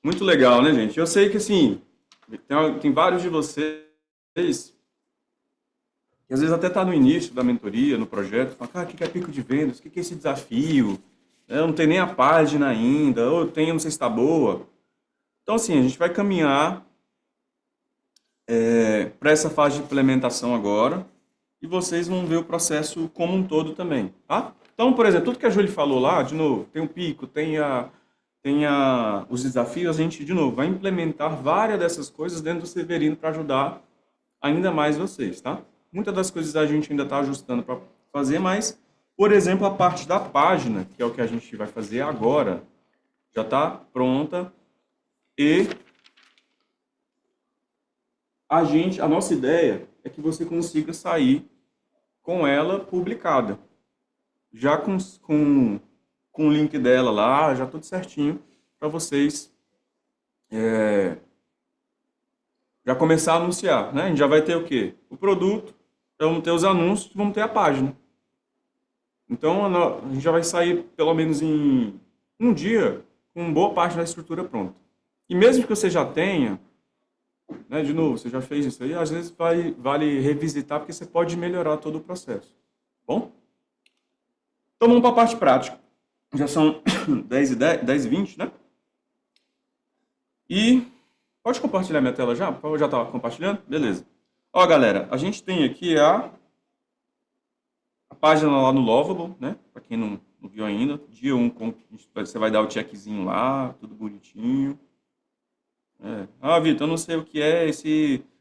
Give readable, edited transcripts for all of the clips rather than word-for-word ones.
Muito legal, né, gente? Eu sei que, assim, tem vários de vocês que às vezes até está no início da mentoria, no projeto, fala, cara, o que é pico de vendas? O que é esse desafio? Eu não tenho nem a página ainda, ou eu tenho, não sei se está boa. Então, assim, a gente vai caminhar para essa fase de implementação agora e vocês vão ver o processo como um todo também, tá? Então, por exemplo, tudo que a Júlia falou lá, de novo, tem o pico, os desafios, a gente, de novo, vai implementar várias dessas coisas dentro do Severino para ajudar ainda mais vocês, tá? Muitas das coisas a gente ainda está ajustando para fazer, mas, por exemplo, a parte da página, que é o que a gente vai fazer agora, já está pronta e a nossa ideia é que você consiga sair com ela publicada, já com o link dela lá, já tudo certinho, para vocês já começar a anunciar, né? A gente já vai ter o quê? O produto, vamos ter os anúncios, vamos ter a página. Então, a gente já vai sair, pelo menos em um dia, com boa parte da estrutura pronta. E mesmo que você já tenha, né, de novo, você já fez isso aí, às vezes vale revisitar, porque você pode melhorar todo o processo. Bom? Então, vamos para a parte prática. Já são 10 e 20, né? E pode compartilhar minha tela já? Por favor, já está compartilhando? Beleza. Ó, galera, a gente tem aqui a página lá no Lovable, né? Para quem não viu ainda. Dia 1, você vai dar o checkzinho lá, tudo bonitinho. Ah, Vitor, eu não sei o que é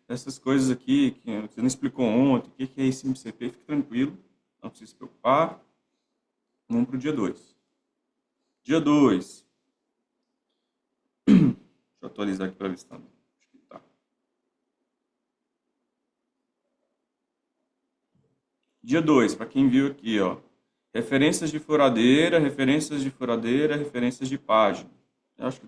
essas coisas aqui que você não explicou ontem. O que é esse MCP? Fique tranquilo, não precisa se preocupar. Vamos para o dia 2. Dia 2. Deixa eu atualizar aqui para ver se está. Acho que tá. Dia 2, para quem viu aqui, ó. Referências de furadeira, referências de página. Eu acho que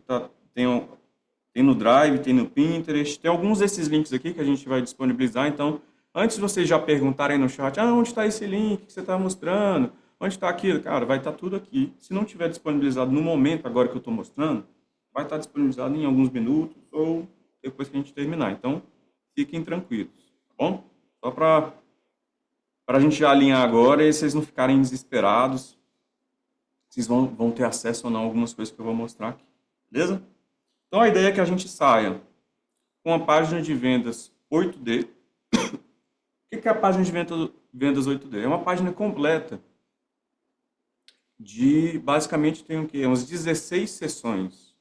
tem no Drive, tem no Pinterest, tem alguns desses links aqui que a gente vai disponibilizar. Então, antes de vocês já perguntarem no chat, onde está esse link que você está mostrando? Onde está aquilo? Cara, vai estar tudo aqui. Se não tiver disponibilizado no momento agora que eu estou mostrando, vai estar disponibilizado em alguns minutos ou depois que a gente terminar. Então, fiquem tranquilos, tá bom? Só para a gente já alinhar agora e vocês não ficarem desesperados, vocês vão ter acesso ou não a algumas coisas que eu vou mostrar aqui, beleza? Então a ideia é que a gente saia com a página de vendas 8D. O que é a página de vendas 8D? É uma página completa basicamente tem o quê? Umas 16 sessões.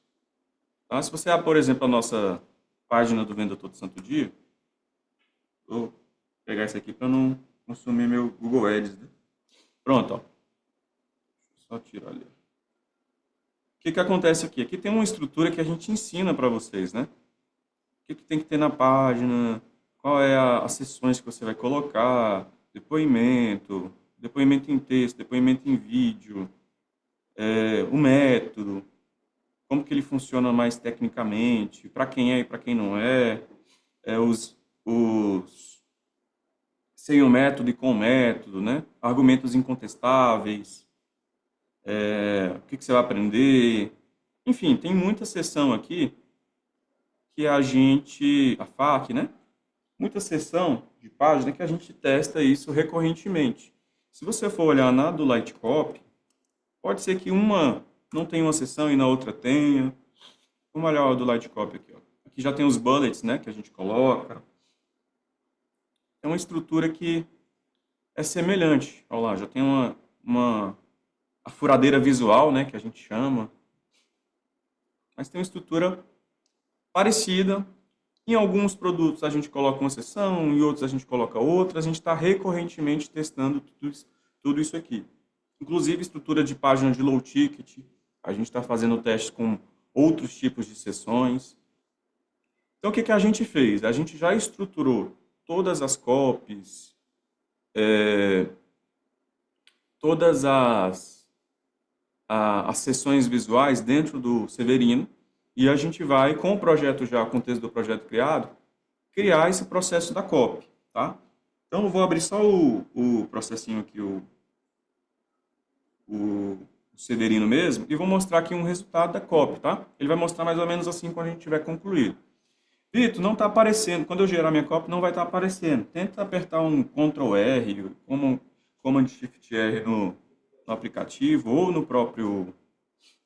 Tá? Se você, por exemplo, a nossa página do Venda Todo Santo Dia, vou pegar isso aqui para não consumir meu Google Ads, né? Pronto, ó. Só tirar ali. O que acontece aqui? Aqui tem uma estrutura que a gente ensina para vocês, né? O que tem que ter na página, qual é as sessões que você vai colocar, depoimento em texto, depoimento em vídeo, o método, como que ele funciona mais tecnicamente, para quem é e para quem não é, os sem o método e com o método, né? Argumentos incontestáveis, o que você vai aprender. Enfim, tem muita sessão aqui que a FAQ, né? Muita sessão de página que a gente testa isso recorrentemente. Se você for olhar na do Lightcopy, pode ser que uma não tenha uma sessão e na outra tenha. Vamos olhar o do Lightcopy aqui. Ó. Aqui já tem os bullets, né, que a gente coloca. É uma estrutura que é semelhante. Olha lá, já tem a furadeira visual, né, que a gente chama. Mas tem uma estrutura parecida. Em alguns produtos a gente coloca uma seção, em outros a gente coloca outra. A gente está recorrentemente testando tudo isso aqui. Inclusive estrutura de página de low ticket. A gente está fazendo testes com outros tipos de sessões. Então, o que a gente fez? A gente já estruturou todas as copies, todas as sessões visuais dentro do Severino, e a gente vai, com o projeto já, com o texto do projeto criado, criar esse processo da copy, tá? Então, eu vou abrir só o processinho aqui, o Cederino mesmo, e vou mostrar aqui um resultado da copy, tá? Ele vai mostrar mais ou menos assim quando a gente tiver concluído. Vitor, não está aparecendo. Quando eu gerar minha copy, não vai estar aparecendo. Tenta apertar um Ctrl R, Command Shift R no aplicativo ou no próprio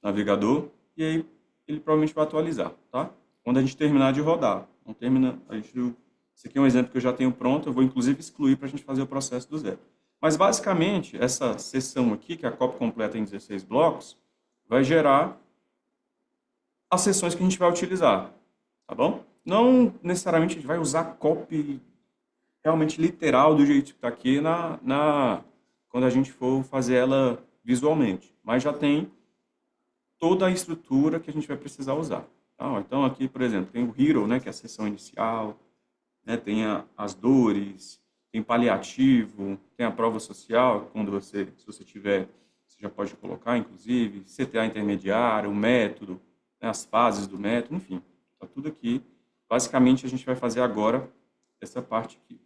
navegador, e aí ele provavelmente vai atualizar, tá? Quando a gente terminar de rodar. Não termina, esse aqui é um exemplo que eu já tenho pronto, eu vou inclusive excluir para a gente fazer o processo do zero. Mas basicamente, essa seção aqui, que é a copy completa em 16 blocos, vai gerar as seções que a gente vai utilizar, tá bom? Não necessariamente a gente vai usar copy realmente literal do jeito que está aqui quando a gente for fazer ela visualmente, mas já tem toda a estrutura que a gente vai precisar usar. Tá? Então aqui, por exemplo, tem o hero, né, que é a seção inicial, né, tem as dores, tem paliativo, tem a prova social, quando se você tiver, você já pode colocar, inclusive, CTA intermediário, o método, né, as fases do método, enfim, está tudo aqui. Basicamente, a gente vai fazer agora essa parte aqui.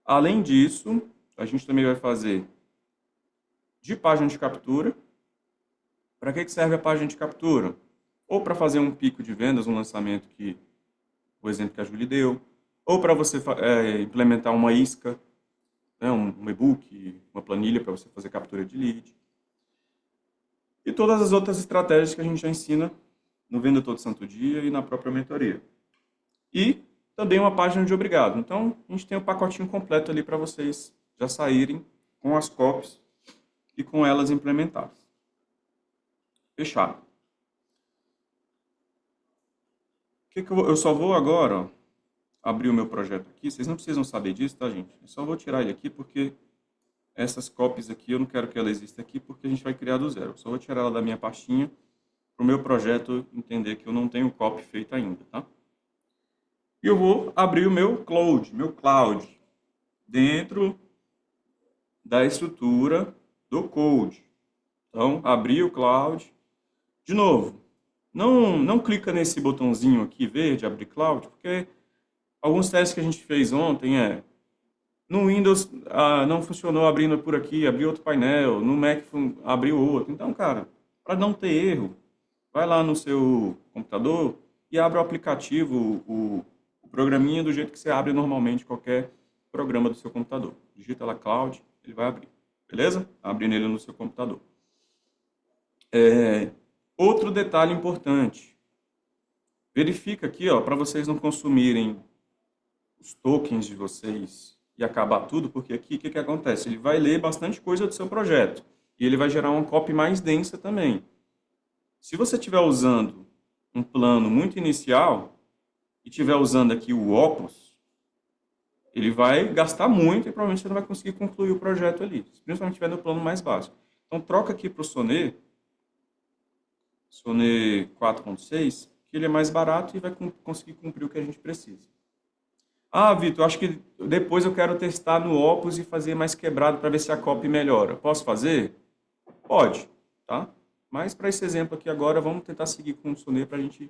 Além disso, a gente também vai fazer de página de captura. Para que serve a página de captura? Ou para fazer um pico de vendas, um lançamento que o exemplo que a Julie deu, ou para você implementar uma isca, né, um e-book, uma planilha para você fazer captura de lead. E todas as outras estratégias que a gente já ensina no Venda Todo Santo Dia e na própria mentoria. E também uma página de obrigado. Então, a gente tem o pacotinho completo ali para vocês já saírem com as copies e com elas implementadas. Fechado. Eu só vou agora, ó, abrir o meu projeto aqui. Vocês não precisam saber disso, tá, gente? Eu só vou tirar ele aqui porque essas copies aqui, eu não quero que ela exista aqui porque a gente vai criar do zero. Eu só vou tirar ela da minha pastinha para o meu projeto entender que eu não tenho copy feito ainda, tá? E eu vou abrir o meu cloud, dentro da estrutura do code. Então, abrir o cloud. De novo, não clica nesse botãozinho aqui verde, abrir cloud, porque alguns testes que a gente fez ontem no Windows não funcionou abrindo por aqui, abriu outro painel, no Mac abriu outro. Então, cara, para não ter erro, vai lá no seu computador e abre o aplicativo, o programinha do jeito que você abre normalmente qualquer programa do seu computador. Digita lá cloud, ele vai abrir. Beleza? Abre nele no seu computador. Outro detalhe importante. Verifica aqui, para vocês não consumirem os tokens de vocês e acabar tudo, porque aqui o que acontece? Ele vai ler bastante coisa do seu projeto e ele vai gerar uma copy mais densa também. Se você estiver usando um plano muito inicial e estiver usando aqui o Opus, ele vai gastar muito e provavelmente você não vai conseguir concluir o projeto ali, principalmente se estiver no plano mais básico. Então troca aqui para o Sonnet 4.6, que ele é mais barato e vai conseguir cumprir o que a gente precisa. Ah, Vitor, acho que depois eu quero testar no Opus e fazer mais quebrado para ver se a copy melhora. Posso fazer? Pode, tá? Mas para esse exemplo aqui agora, vamos tentar seguir com o Sonnet para a gente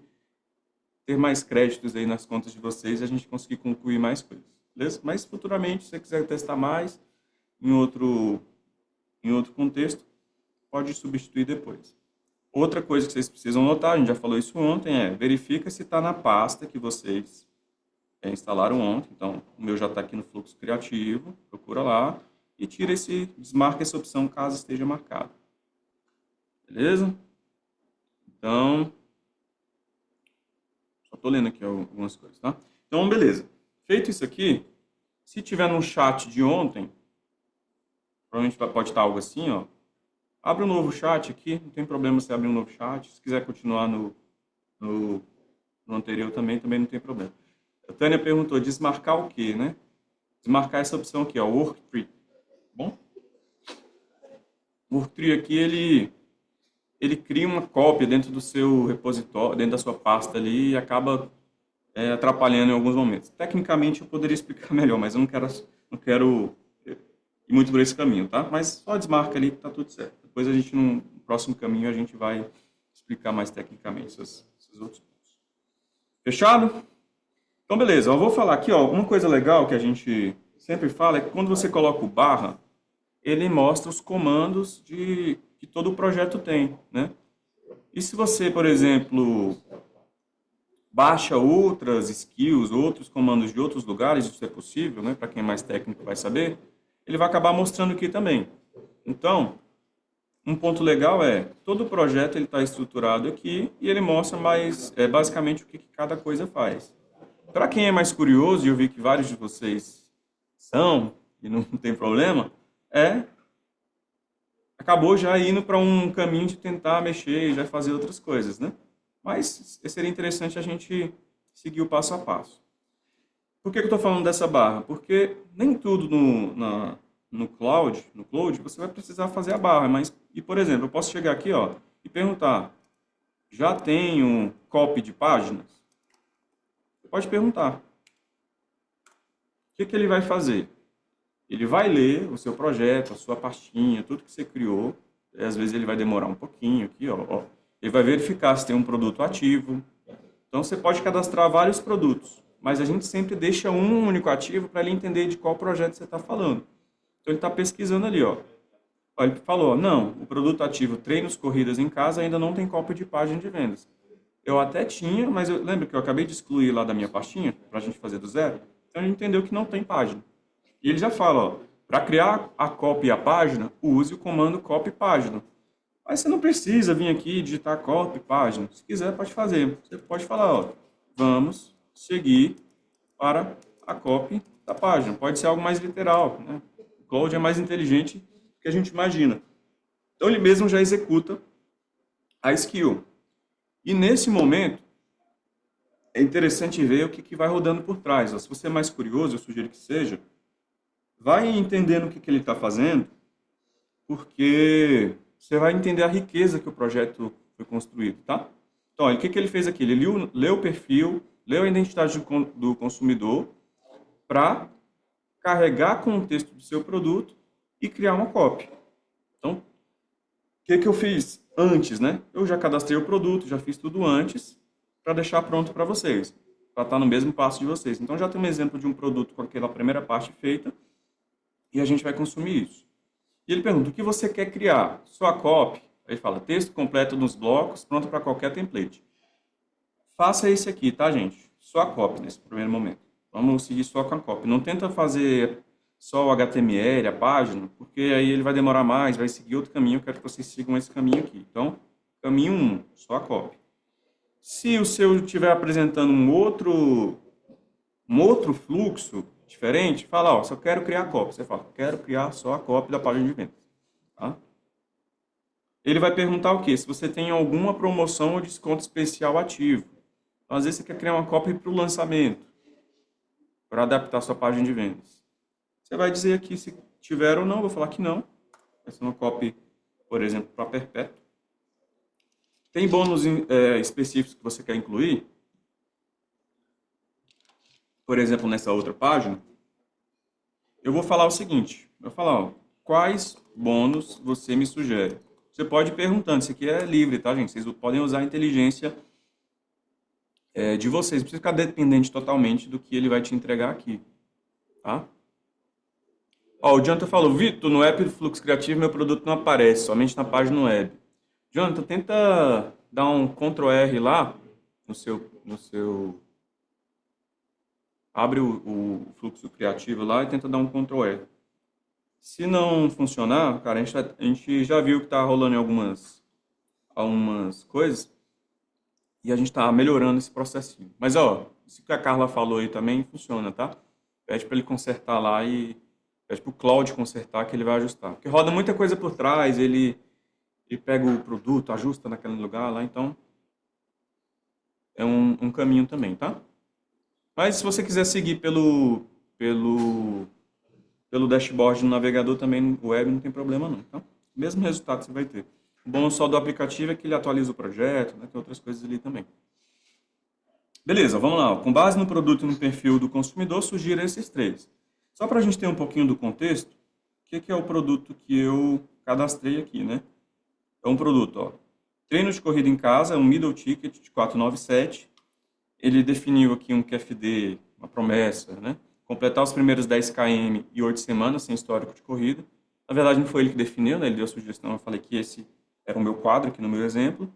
ter mais créditos aí nas contas de vocês e a gente conseguir concluir mais coisas. Beleza? Mas futuramente, se você quiser testar mais em outro contexto, pode substituir depois. Outra coisa que vocês precisam notar, a gente já falou isso ontem, verifica se está na pasta que vocês instalaram ontem. Então, o meu já está aqui no fluxo criativo, procura lá e desmarca essa opção caso esteja marcado. Beleza? Então, só estou lendo aqui algumas coisas, tá? Então, beleza. Feito isso aqui, se tiver no chat de ontem, provavelmente pode estar algo assim, ó. Abre um novo chat aqui, não tem problema você abrir um novo chat. Se quiser continuar no anterior também não tem problema. A Tânia perguntou, desmarcar o quê, né? Desmarcar essa opção aqui, ó, Worktree. Bom? O Worktree aqui, ele cria uma cópia dentro do seu repositório, dentro da sua pasta ali e acaba atrapalhando em alguns momentos. Tecnicamente eu poderia explicar melhor, mas eu não quero ir muito por esse caminho, tá? Mas só desmarca ali que tá tudo certo. Depois a gente, no próximo caminho, a gente vai explicar mais tecnicamente esses outros pontos. Fechado? Então, beleza. Eu vou falar aqui, ó, uma coisa legal que a gente sempre fala é que quando você coloca o barra, ele mostra os comandos que todo projeto tem, né? E se você, por exemplo, baixa outras skills, outros comandos de outros lugares, isso é possível, né? Para quem é mais técnico vai saber, ele vai acabar mostrando aqui também. Então, um ponto legal é, todo projeto ele está estruturado aqui e ele mostra mais, basicamente o que cada coisa faz. Para quem é mais curioso, e eu vi que vários de vocês são, e não tem problema, acabou já indo para um caminho de tentar mexer e já fazer outras coisas, né? Mas seria interessante a gente seguir o passo a passo. Por que eu estou falando dessa barra? Porque nem tudo no Cloud, você vai precisar fazer a barra. Mas, e por exemplo, eu posso chegar aqui, ó, e perguntar, já tenho copy de páginas? Você pode perguntar. O que ele vai fazer? Ele vai ler o seu projeto, a sua pastinha, tudo que você criou. E às vezes ele vai demorar um pouquinho aqui, ó. Ele vai verificar se tem um produto ativo. Então você pode cadastrar vários produtos, mas a gente sempre deixa um único ativo para ele entender de qual projeto você está falando. Então ele está pesquisando ali, ó. Ele falou, não, o produto ativo treinos corridas em casa ainda não tem cópia de página de vendas. Eu até tinha, mas eu lembro que eu acabei de excluir lá da minha pastinha, para a gente fazer do zero. Então ele entendeu que não tem página. E ele já fala, ó, para criar a copy e a página, use o comando copy página. Mas você não precisa vir aqui e digitar copy página. Se quiser, pode fazer. Você pode falar, ó, vamos seguir para a copy da página. Pode ser algo mais literal, né? O Cloud é mais inteligente do que a gente imagina. Então ele mesmo já executa a skill. E nesse momento, é interessante ver o que vai rodando por trás. Se você é mais curioso, eu sugiro que seja, vai entendendo o que ele está fazendo, porque você vai entender a riqueza que o projeto foi construído, tá? Então, o que ele fez aqui? Ele leu o perfil, leu a identidade do consumidor para carregar contexto do seu produto e criar uma copy. Então, o que eu fiz antes, né? Eu já cadastrei o produto, já fiz tudo antes para deixar pronto para vocês, para estar no mesmo passo de vocês. Então, já tem um exemplo de um produto com aquela primeira parte feita e a gente vai consumir isso. E ele pergunta, o que você quer criar? Só a copy? Aí ele fala, texto completo nos blocos, pronto para qualquer template. Faça esse aqui, tá, gente? Só a copy nesse primeiro momento. Vamos seguir só com a copy. Não tenta fazer só o HTML, a página, porque aí ele vai demorar mais, vai seguir outro caminho. Eu quero que vocês sigam esse caminho aqui. Então, caminho 1, só a copy. Se o seu estiver apresentando um outro fluxo diferente, fala, ó, só quero criar a copy. Você fala, quero criar só a copy da página de vendas. Tá? Ele vai perguntar o quê? Se você tem alguma promoção ou desconto especial ativo. Então, às vezes você quer criar uma copy para o lançamento, para adaptar a sua página de vendas. Você vai dizer aqui se tiver ou não, vou falar que não. Vai ser uma copy, por exemplo, para perpétuo. Tem bônus específicos que você quer incluir? Por exemplo, nessa outra página, eu vou falar o seguinte, eu vou falar, ó, quais bônus você me sugere? Você pode ir perguntando, isso aqui é livre, tá, gente? Vocês podem usar a inteligência de vocês, não precisa ficar dependente totalmente do que ele vai te entregar aqui, tá? Ó, o Jonathan falou, Vitor, no app do Fluxo Criativo meu produto não aparece, somente na página web. Jonathan, tenta dar um Ctrl R lá no seu abre o fluxo criativo lá e tenta dar um Ctrl R. Se não funcionar, cara, a gente já viu que está rolando em algumas coisas e a gente está melhorando esse processinho. Mas, ó, isso que a Carla falou aí também funciona, tá? Pede para ele consertar lá e pede para o Cloud consertar que ele vai ajustar. Porque roda muita coisa por trás, ele pega o produto, ajusta naquele lugar lá, então é um caminho também, tá? Mas se você quiser seguir pelo dashboard no navegador também, o web, não tem problema não, tá? Mesmo resultado você vai ter. O bom só do aplicativo é que ele atualiza o projeto, né? Tem outras coisas ali também. Beleza, vamos lá. Com base no produto e no perfil do consumidor, sugira esses três. Só para a gente ter um pouquinho do contexto, o que é o produto que eu cadastrei aqui, né? É um produto, ó, treino de corrida em casa, um middle ticket de 497. Ele definiu aqui um QFD, uma promessa, né? Completar os primeiros 10 km e 8 semanas sem histórico de corrida. Na verdade, não foi ele que definiu, né? Ele deu a sugestão, eu falei que esse era o meu quadro aqui no meu exemplo.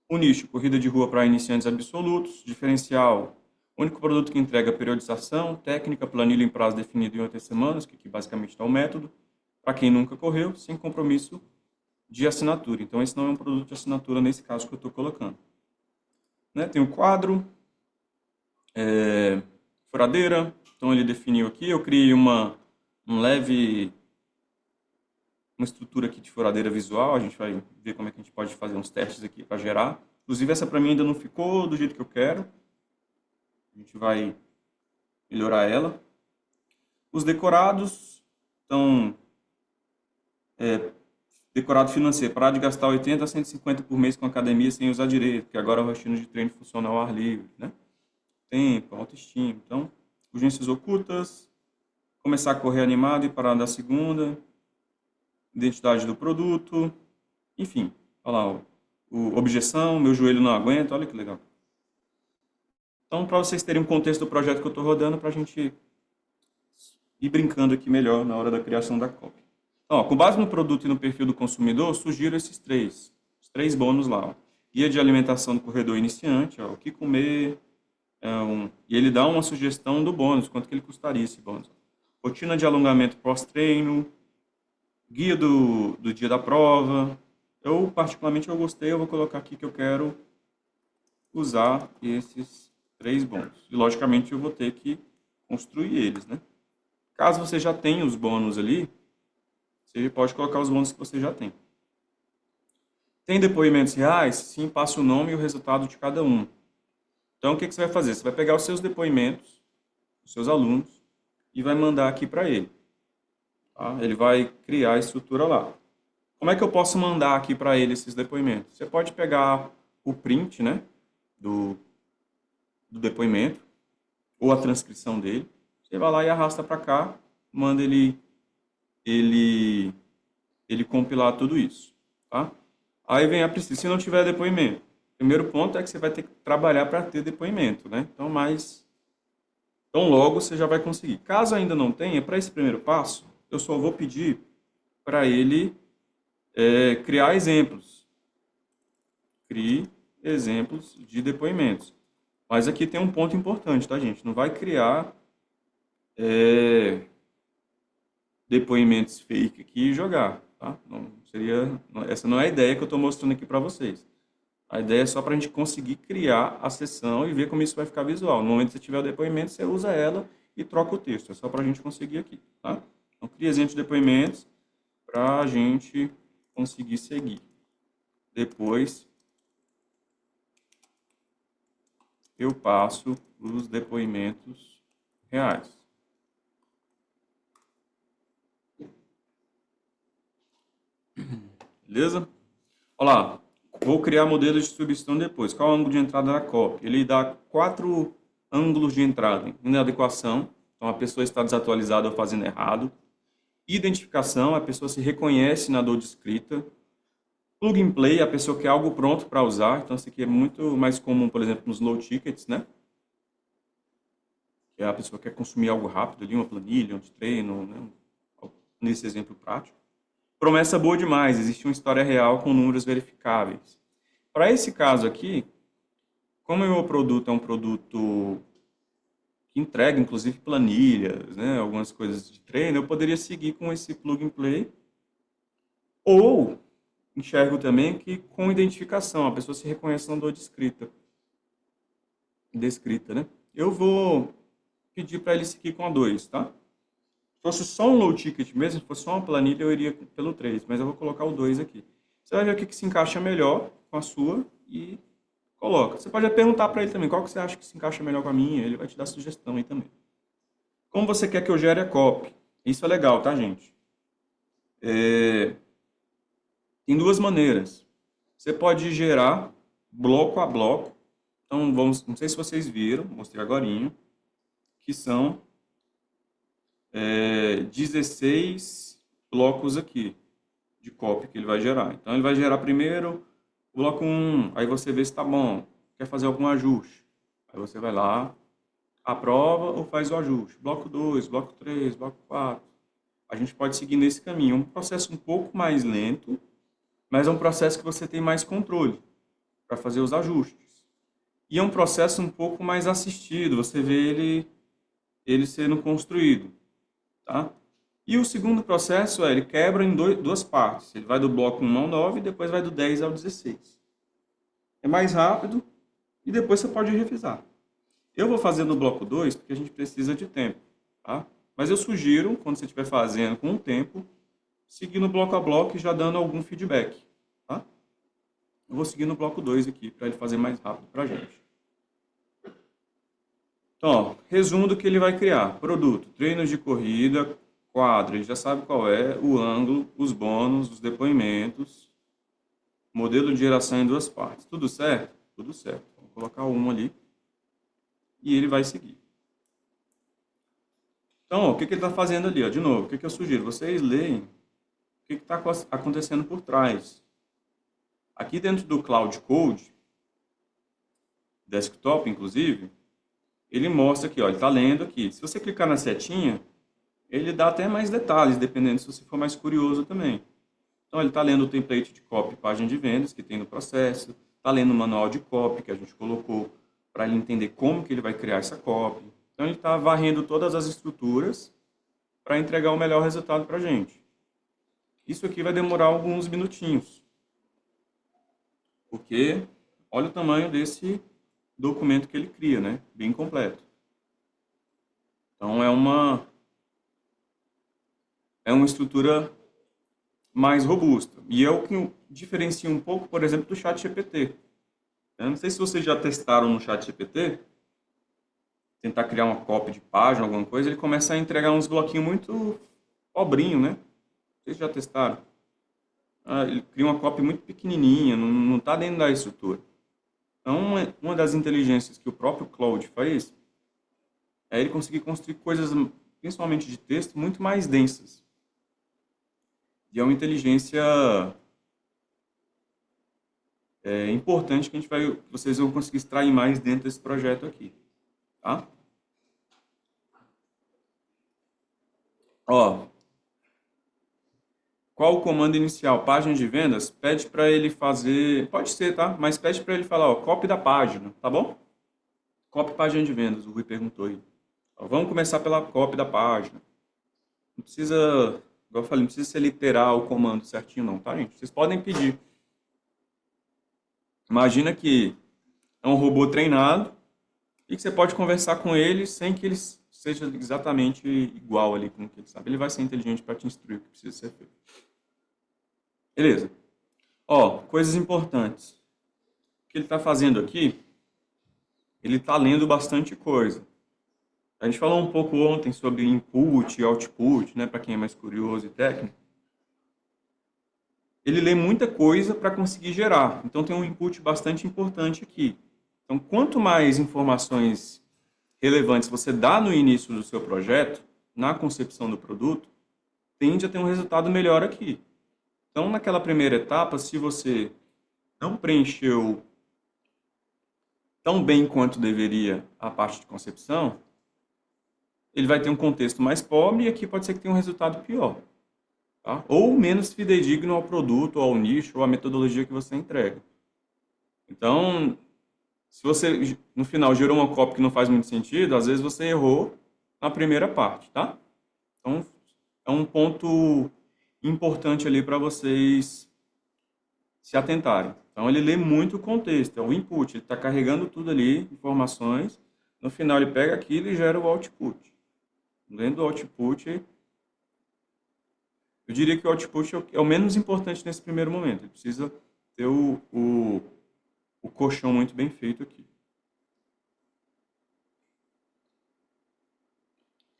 O nicho, corrida de rua para iniciantes absolutos. Diferencial, único produto que entrega periodização, técnica, planilha em prazo definido em 8 semanas, que aqui basicamente está o método. Para quem nunca correu, sem compromisso de assinatura. Então, esse não é um produto de assinatura nesse caso que eu estou colocando. Né? Tem o quadro, furadeira. Então, ele definiu aqui. Eu criei uma estrutura aqui de furadeira visual. A gente vai ver como é que a gente pode fazer uns testes aqui para gerar. Inclusive, essa para mim ainda não ficou do jeito que eu quero. A gente vai melhorar ela. Os decorados, então, decorado financeiro, parar de gastar 80 a 150 por mês com academia sem usar direito, porque agora a rotina de treino funciona ao ar livre, né? Tempo, autoestima. Então, urgências ocultas, começar a correr animado e parar da segunda, identidade do produto, enfim, olha lá, objeção, meu joelho não aguenta, olha que legal. Então, para vocês terem um contexto do projeto que eu estou rodando, para a gente ir brincando aqui melhor na hora da criação da cópia. Então, ó, com base no produto e no perfil do consumidor, sugiro os três bônus lá. Ó. Guia de alimentação do corredor iniciante, ó, o que comer, e ele dá uma sugestão do bônus, quanto que ele custaria esse bônus. Rotina de alongamento pós-treino, guia do dia da prova. Eu, particularmente, eu gostei, eu vou colocar aqui que eu quero usar esses três bônus. E, logicamente, eu vou ter que construir eles, né? Caso você já tenha os bônus ali, você pode colocar os bônus que você já tem. Tem depoimentos reais? Sim, passa o nome e o resultado de cada um. Então, o que você vai fazer? Você vai pegar os seus depoimentos, os seus alunos, e vai mandar aqui para ele. Tá? Ele vai criar a estrutura lá. Como é que eu posso mandar aqui para ele esses depoimentos? Você pode pegar o print, né, do depoimento, ou a transcrição dele. Você vai lá e arrasta para cá, manda ele compilar tudo isso. Tá? Aí vem a Priscila, se não tiver depoimento. O primeiro ponto é que você vai ter que trabalhar para ter depoimento, né? Então, logo você já vai conseguir. Caso ainda não tenha, para esse primeiro passo, eu só vou pedir para ele criar exemplos. Crie exemplos de depoimentos. Mas aqui tem um ponto importante, tá, gente? Não vai criar depoimentos fake aqui e jogar, tá? Essa não é a ideia que eu estou mostrando aqui para vocês. A ideia é só para a gente conseguir criar a sessão e ver como isso vai ficar visual. No momento que você tiver o depoimento, você usa ela e troca o texto. É só para a gente conseguir aqui, tá? Então, cria exemplos de depoimentos para a gente conseguir seguir. Depois, eu passo os depoimentos reais. Beleza? Olha lá. Vou criar modelo de distribuição depois. Qual é o ângulo de entrada da cópia? Ele dá 4 ângulos de entrada. Inadequação, então a pessoa está desatualizada ou fazendo errado. Identificação, a pessoa se reconhece na dor de escrita. Plug and play, a pessoa quer algo pronto para usar. Então, isso aqui é muito mais comum, por exemplo, nos low tickets, né? Que a pessoa quer consumir algo rápido ali, uma planilha, um treino, né? Nesse exemplo prático. Promessa boa demais, existe uma história real com números verificáveis. Para esse caso aqui, como o meu produto é um produto que entrega, inclusive, planilhas, né, algumas coisas de treino, eu poderia seguir com esse plug and play. Ou enxergo também que com identificação, a pessoa se reconhece na dor descrita, né? Eu vou pedir para ele seguir com a 2, tá? Se fosse só um low ticket mesmo, se fosse só uma planilha, eu iria pelo 3, mas eu vou colocar o 2 aqui. Você vai ver o que se encaixa melhor com a sua e coloca. Você pode perguntar para ele também, qual que você acha que se encaixa melhor com a minha, ele vai te dar sugestão aí também. Como você quer que eu gere a copy? Isso é legal, tá, gente? Tem duas maneiras. Você pode gerar bloco a bloco. Então, não sei se vocês viram, mostrei agorinha, que são 16 blocos aqui de copy que ele vai gerar. Então, ele vai gerar primeiro o bloco 1, aí você vê se está bom, quer fazer algum ajuste. Aí você vai lá, aprova ou faz o ajuste. Bloco 2, bloco 3, bloco 4. a gente pode seguir nesse caminho. É um processo um pouco mais lento, mas é um processo que você tem mais controle para fazer os ajustes. E é um processo um pouco mais assistido, você vê ele sendo construído, tá? E o segundo processo ele quebra em duas partes. Ele vai do bloco 1 ao 9 e depois vai do 10 ao 16. É mais rápido e depois você pode revisar. Eu vou fazer no bloco 2 porque a gente precisa de tempo, tá? Mas eu sugiro, quando você estiver fazendo com o tempo, seguir no bloco a bloco e já dando algum feedback, tá? Eu vou seguir no bloco 2 aqui para ele fazer mais rápido para a gente. Então, ó, resumo do que ele vai criar. Produto, treinos de corrida, quadro, ele já sabe qual é, o ângulo, os bônus, os depoimentos, modelo de geração em duas partes. Tudo certo? Tudo certo. Vou colocar um ali e ele vai seguir. Então, ó, o que ele está fazendo ali? Ó? De novo, o que eu sugiro? Vocês leem o que está acontecendo por trás. Aqui dentro do Cloud Code, desktop inclusive, ele mostra aqui, ó, ele está lendo aqui. Se você clicar na setinha, ele dá até mais detalhes, dependendo se você for mais curioso também. Então, ele está lendo o template de copy página de vendas que tem no processo, está lendo o manual de copy que a gente colocou para ele entender como que ele vai criar essa copy. Então, ele está varrendo todas as estruturas para entregar o melhor resultado para a gente. Isso aqui vai demorar alguns minutinhos, porque olha o tamanho desse documento que ele cria, né? Bem completo. Então, é uma estrutura mais robusta. E é o que diferencia um pouco, por exemplo, do ChatGPT. Eu não sei se vocês já testaram no ChatGPT, tentar criar uma cópia de página, alguma coisa, ele começa a entregar uns bloquinhos muito pobrinho, né? Vocês já testaram? Ele cria uma cópia muito pequenininha, não está dentro da estrutura. Então, uma das inteligências que o próprio Claude faz é ele conseguir construir coisas, principalmente de texto, muito mais densas. E é uma inteligência importante que vocês vão conseguir extrair mais dentro desse projeto aqui. Tá? Ó, qual o comando inicial? Página de vendas? Pede para ele fazer, pode ser, tá? Mas pede para ele falar, ó, copy da página, tá bom? Copy página de vendas, o Rui perguntou aí. Ó, vamos começar pela copy da página. Não precisa, igual eu falei, não precisa ser literal o comando certinho não, tá, gente? Vocês podem pedir. Imagina que é um robô treinado e que você pode conversar com ele sem que ele seja exatamente igual ali com o que ele sabe. Ele vai ser inteligente para te instruir o que precisa ser feito. Beleza. Ó, coisas importantes. O que ele está fazendo aqui, ele está lendo bastante coisa. A gente falou um pouco ontem sobre input e output, né, para quem é mais curioso e técnico. Ele lê muita coisa para conseguir gerar. Então tem um input bastante importante aqui. Então, quanto mais informações relevantes você dá no início do seu projeto, na concepção do produto, tende a ter um resultado melhor aqui. Então, naquela primeira etapa, se você não preencheu tão bem quanto deveria a parte de concepção, ele vai ter um contexto mais pobre e aqui pode ser que tenha um resultado pior. Tá? Ou menos fidedigno ao produto, ou ao nicho, ou à metodologia que você entrega. Então, se você, no final, gerou uma copy que não faz muito sentido, às vezes você errou na primeira parte, tá? Então, é um ponto importante ali para vocês se atentarem. Então, ele lê muito o contexto, é o input, ele está carregando tudo ali, informações, no final ele pega aquilo e gera o output. Dentro do output, eu diria que o output é o menos importante nesse primeiro momento, ele precisa ter o colchão muito bem feito aqui.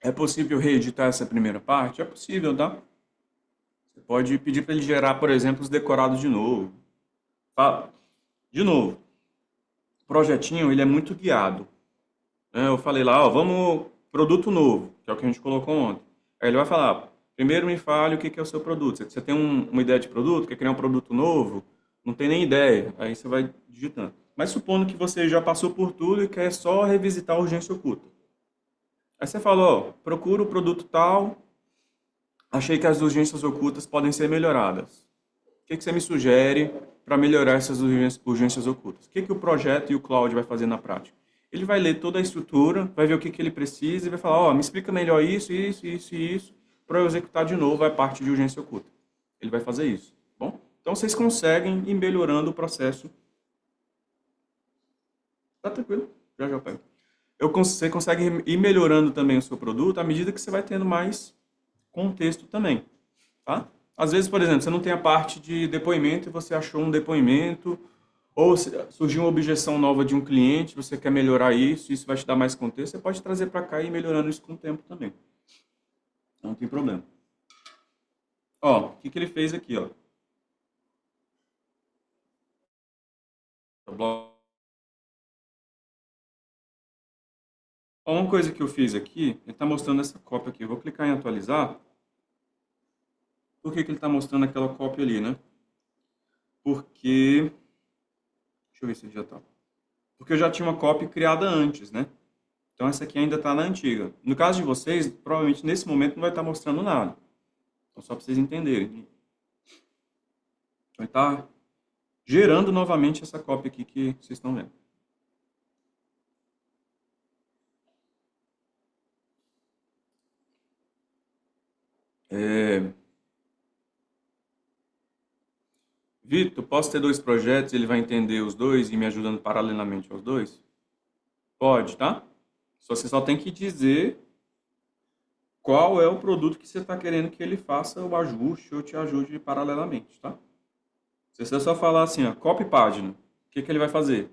É possível reeditar essa primeira parte? É possível, tá? Você pode pedir para ele gerar, por exemplo, os decorados de novo. De novo, o projetinho ele é muito guiado. Eu falei lá, ó, vamos produto novo, que é o que a gente colocou ontem. Aí ele vai falar, primeiro me fale o que é o seu produto. Você tem uma ideia de produto, quer criar um produto novo, não tem nem ideia, aí você vai digitando. Mas supondo que você já passou por tudo e quer só revisitar a urgência oculta. Aí você fala, ó, procura o produto tal, Achei que as urgências ocultas podem ser melhoradas. O que você me sugere para melhorar essas urgências ocultas? O que o projeto e o Cloud vai fazer na prática? Ele vai ler toda a estrutura, vai ver o que ele precisa e vai falar, ó, me explica melhor isso, isso, isso e isso, para eu executar de novo a parte de urgência oculta. Ele vai fazer isso, bom? Então vocês conseguem ir melhorando o processo. Tá tranquilo, já já pego. Você consegue ir melhorando também o seu produto à medida que você vai tendo mais contexto também, tá? Às vezes, por exemplo, você não tem a parte de depoimento e você achou um depoimento, ou surgiu uma objeção nova de um cliente, você quer melhorar isso, isso vai te dar mais contexto, você pode trazer para cá e ir melhorando isso com o tempo também. Não tem problema. Ó, o que ele fez aqui, ó? Uma coisa que eu fiz aqui, ele está mostrando essa cópia aqui. Eu vou clicar em atualizar. Por que ele está mostrando aquela cópia ali, né? Porque... Deixa eu ver se ele já está. Porque eu já tinha uma cópia criada antes, né? Então essa aqui ainda está na antiga. No caso de vocês, provavelmente nesse momento não vai estar mostrando nada. Então só para vocês entenderem. Vai estar gerando novamente essa cópia aqui que vocês estão vendo. Vitor, posso ter dois projetos e ele vai entender os dois e me ajudando paralelamente aos dois? Pode, tá? Você só tem que dizer qual é o produto que você está querendo que ele faça o ajuste ou te ajude paralelamente, tá? Se você só falar assim, ó, copy página, o que ele vai fazer?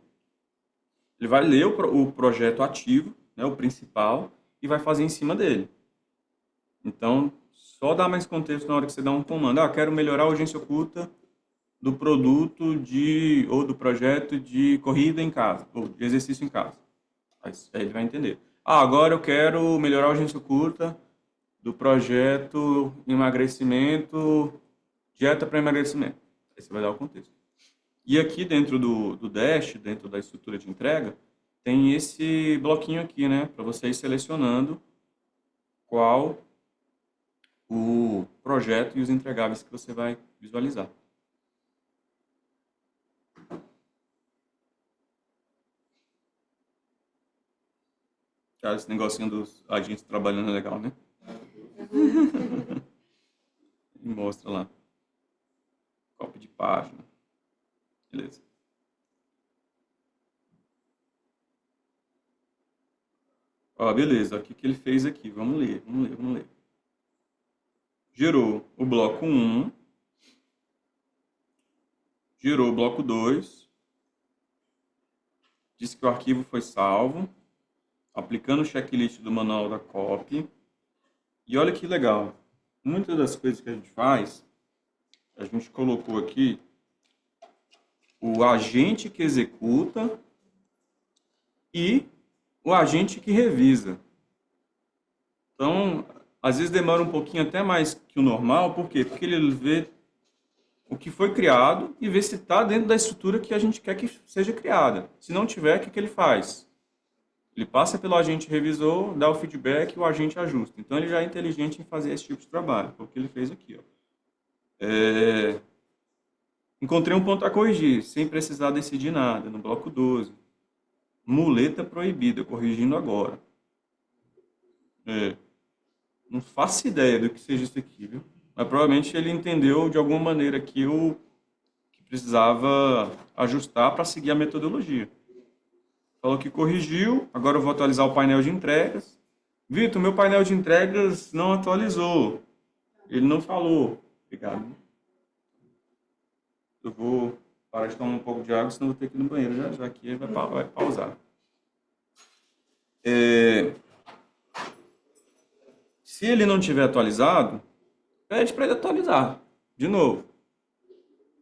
Ele vai ler o projeto ativo, né, o principal, e vai fazer em cima dele. Então, só dá mais contexto na hora que você dá um comando. Ah, quero melhorar a urgência oculta do produto ou do projeto de corrida em casa, ou de exercício em casa. Aí ele vai entender. Ah, agora eu quero melhorar a urgência oculta do projeto emagrecimento, dieta para emagrecimento. Aí você vai dar o contexto. E aqui dentro do Dash, dentro da estrutura de entrega, tem esse bloquinho aqui, né? Para você ir selecionando qual o projeto e os entregáveis que você vai visualizar. Cara, esse negocinho dos agentes trabalhando é legal, né? E mostra lá. Cópia de página. Beleza. Ó, beleza. O que ele fez aqui? Vamos ler, vamos ler, vamos ler. Gerou o bloco 1. Gerou o bloco 2. Disse que o arquivo foi salvo. Aplicando o checklist do manual da copy. E olha que legal. Muitas das coisas que a gente faz, a gente colocou aqui o agente que executa e o agente que revisa. Então, às vezes demora um pouquinho até mais que o normal, por quê? Porque ele vê o que foi criado e vê se está dentro da estrutura que a gente quer que seja criada. Se não tiver, o que ele faz? Ele passa pelo agente revisor, dá o feedback e o agente ajusta. Então, ele já é inteligente em fazer esse tipo de trabalho, foi o que ele fez aqui. Ó. Encontrei um ponto a corrigir, sem precisar decidir nada, no bloco 12. Muleta proibida, corrigindo agora. Não faço ideia do que seja isso aqui, viu? Mas provavelmente ele entendeu de alguma maneira que o que precisava ajustar para seguir a metodologia. Falou que corrigiu, agora eu vou atualizar o painel de entregas. Vitor, meu painel de entregas não atualizou. Ele não falou. Obrigado. Eu vou parar de tomar um pouco de água, senão vou ter que ir no banheiro já que ele vai pausar. Se ele não tiver atualizado, pede para ele atualizar. De novo.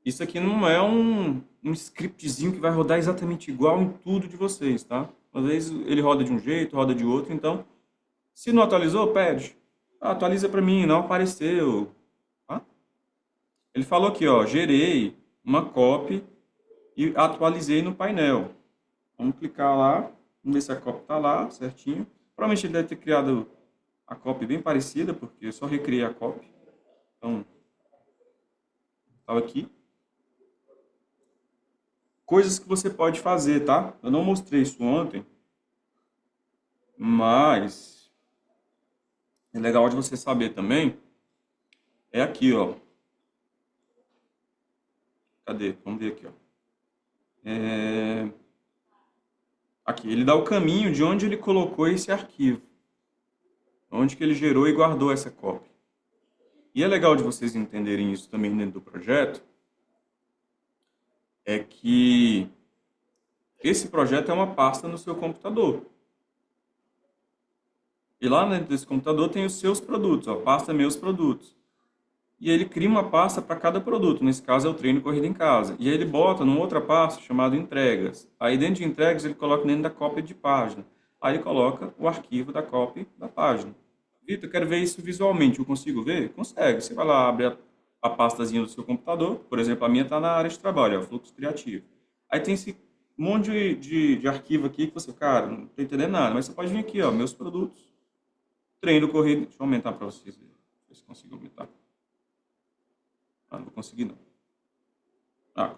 Isso aqui não é um scriptzinho que vai rodar exatamente igual em tudo de vocês, tá? Às vezes ele roda de um jeito, roda de outro, então, se não atualizou, pede. Ah, atualiza para mim, não apareceu. Tá? Ele falou aqui, ó, gerei uma copy e atualizei no painel. Vamos clicar lá, vamos ver se a copy está lá, certinho. Provavelmente ele deve ter criado a copy bem parecida, porque eu só recriei a copy. Então, estava aqui. Coisas que você pode fazer, tá? Eu não mostrei isso ontem, mas é legal de você saber também. É aqui, ó. Cadê? Vamos ver aqui, ó. Aqui, ele dá o caminho de onde ele colocou esse arquivo. Onde que ele gerou e guardou essa cópia. E é legal de vocês entenderem isso também dentro do projeto, é que esse projeto é uma pasta no seu computador. E lá dentro desse computador tem os seus produtos, ó, pasta meus produtos. E ele cria uma pasta para cada produto, nesse caso é o treino corrida em casa. E aí ele bota numa outra pasta chamada entregas. Aí dentro de entregas ele coloca dentro da cópia de página. Aí ele coloca o arquivo da cópia da página. Vitor, eu quero ver isso visualmente, eu consigo ver? Consegue. Você vai lá, abre a pastazinha do seu computador, por exemplo, a minha está na área de trabalho, é o fluxo criativo. Aí tem esse monte de arquivo aqui que você, cara, não estou entendendo nada, mas você pode vir aqui, ó, meus produtos, treino corrida, deixa eu aumentar para vocês verem, ver se consigo aumentar. Ah, não vou conseguir não. Ah,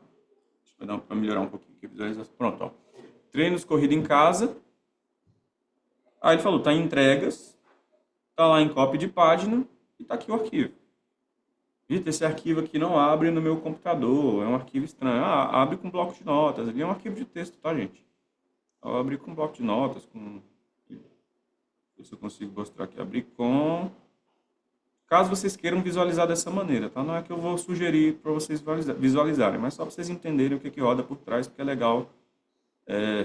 deixa eu dar para melhorar um pouquinho aqui a visualização. Pronto, ó. Treinos corrida em casa. Aí ele falou, tá em entregas, tá lá em cópia de página e tá aqui o arquivo. Vitor, esse arquivo aqui não abre no meu computador, é um arquivo estranho. Ah, abre com bloco de notas. Ali é um arquivo de texto, tá, gente? Eu abri com bloco de notas, com... Ver se eu consigo mostrar aqui. Abrir com... Caso vocês queiram visualizar dessa maneira, tá? Não é que eu vou sugerir para vocês visualizarem, mas só para vocês entenderem o que roda por trás, porque é legal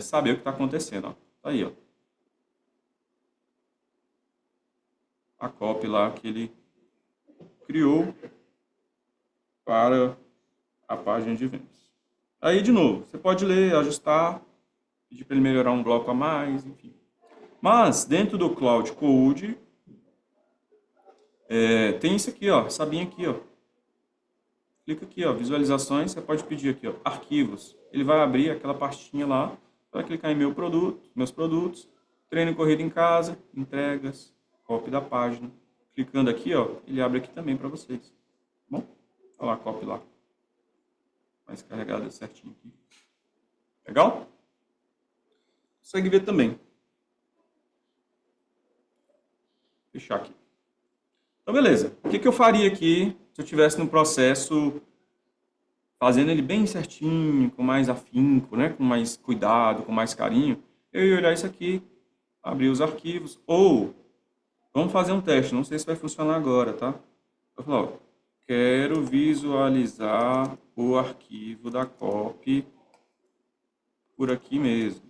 saber o que está acontecendo, ó. Tá aí, ó. A copy lá que ele criou para a página de vendas. Aí, de novo, você pode ler, ajustar, pedir para ele melhorar um bloco a mais, enfim. Mas, dentro do Cloud Code, tem isso aqui, ó, sabinha aqui, ó. Clica aqui, ó, visualizações, você pode pedir aqui, ó, arquivos. Ele vai abrir aquela pastinha lá, vai clicar em meu produto, meus produtos, treino corrida em casa, entregas, copy da página. Clicando aqui, ó, ele abre aqui também para vocês. Bom, olha lá, copy lá. Mais carregada certinho aqui. Legal? Consegue ver também. Fechar aqui. Então, beleza. O que eu faria aqui se eu estivesse no processo fazendo ele bem certinho, com mais afinco, né? Com mais cuidado, com mais carinho? Eu ia olhar isso aqui, abrir os arquivos, ou vamos fazer um teste, não sei se vai funcionar agora, tá? Eu falo, ó, quero visualizar o arquivo da copy por aqui mesmo.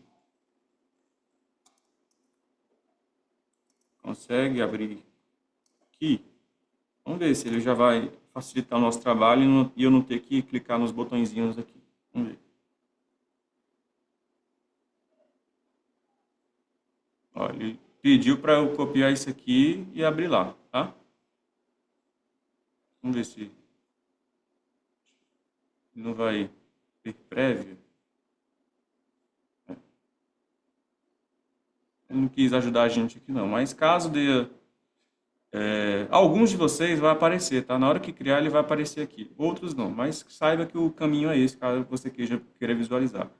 Consegue abrir aqui? Vamos ver se ele já vai facilitar o nosso trabalho e eu não ter que clicar nos botõezinhos aqui. Vamos ver. Ó, ele pediu para eu copiar isso aqui e abrir lá, tá? Vamos ver se não vai ter prévia. Ele não quis ajudar a gente aqui não, mas caso dê... alguns de vocês vai aparecer, tá? Na hora que criar ele vai aparecer aqui. Outros não, mas saiba que o caminho é esse, caso você queira visualizar.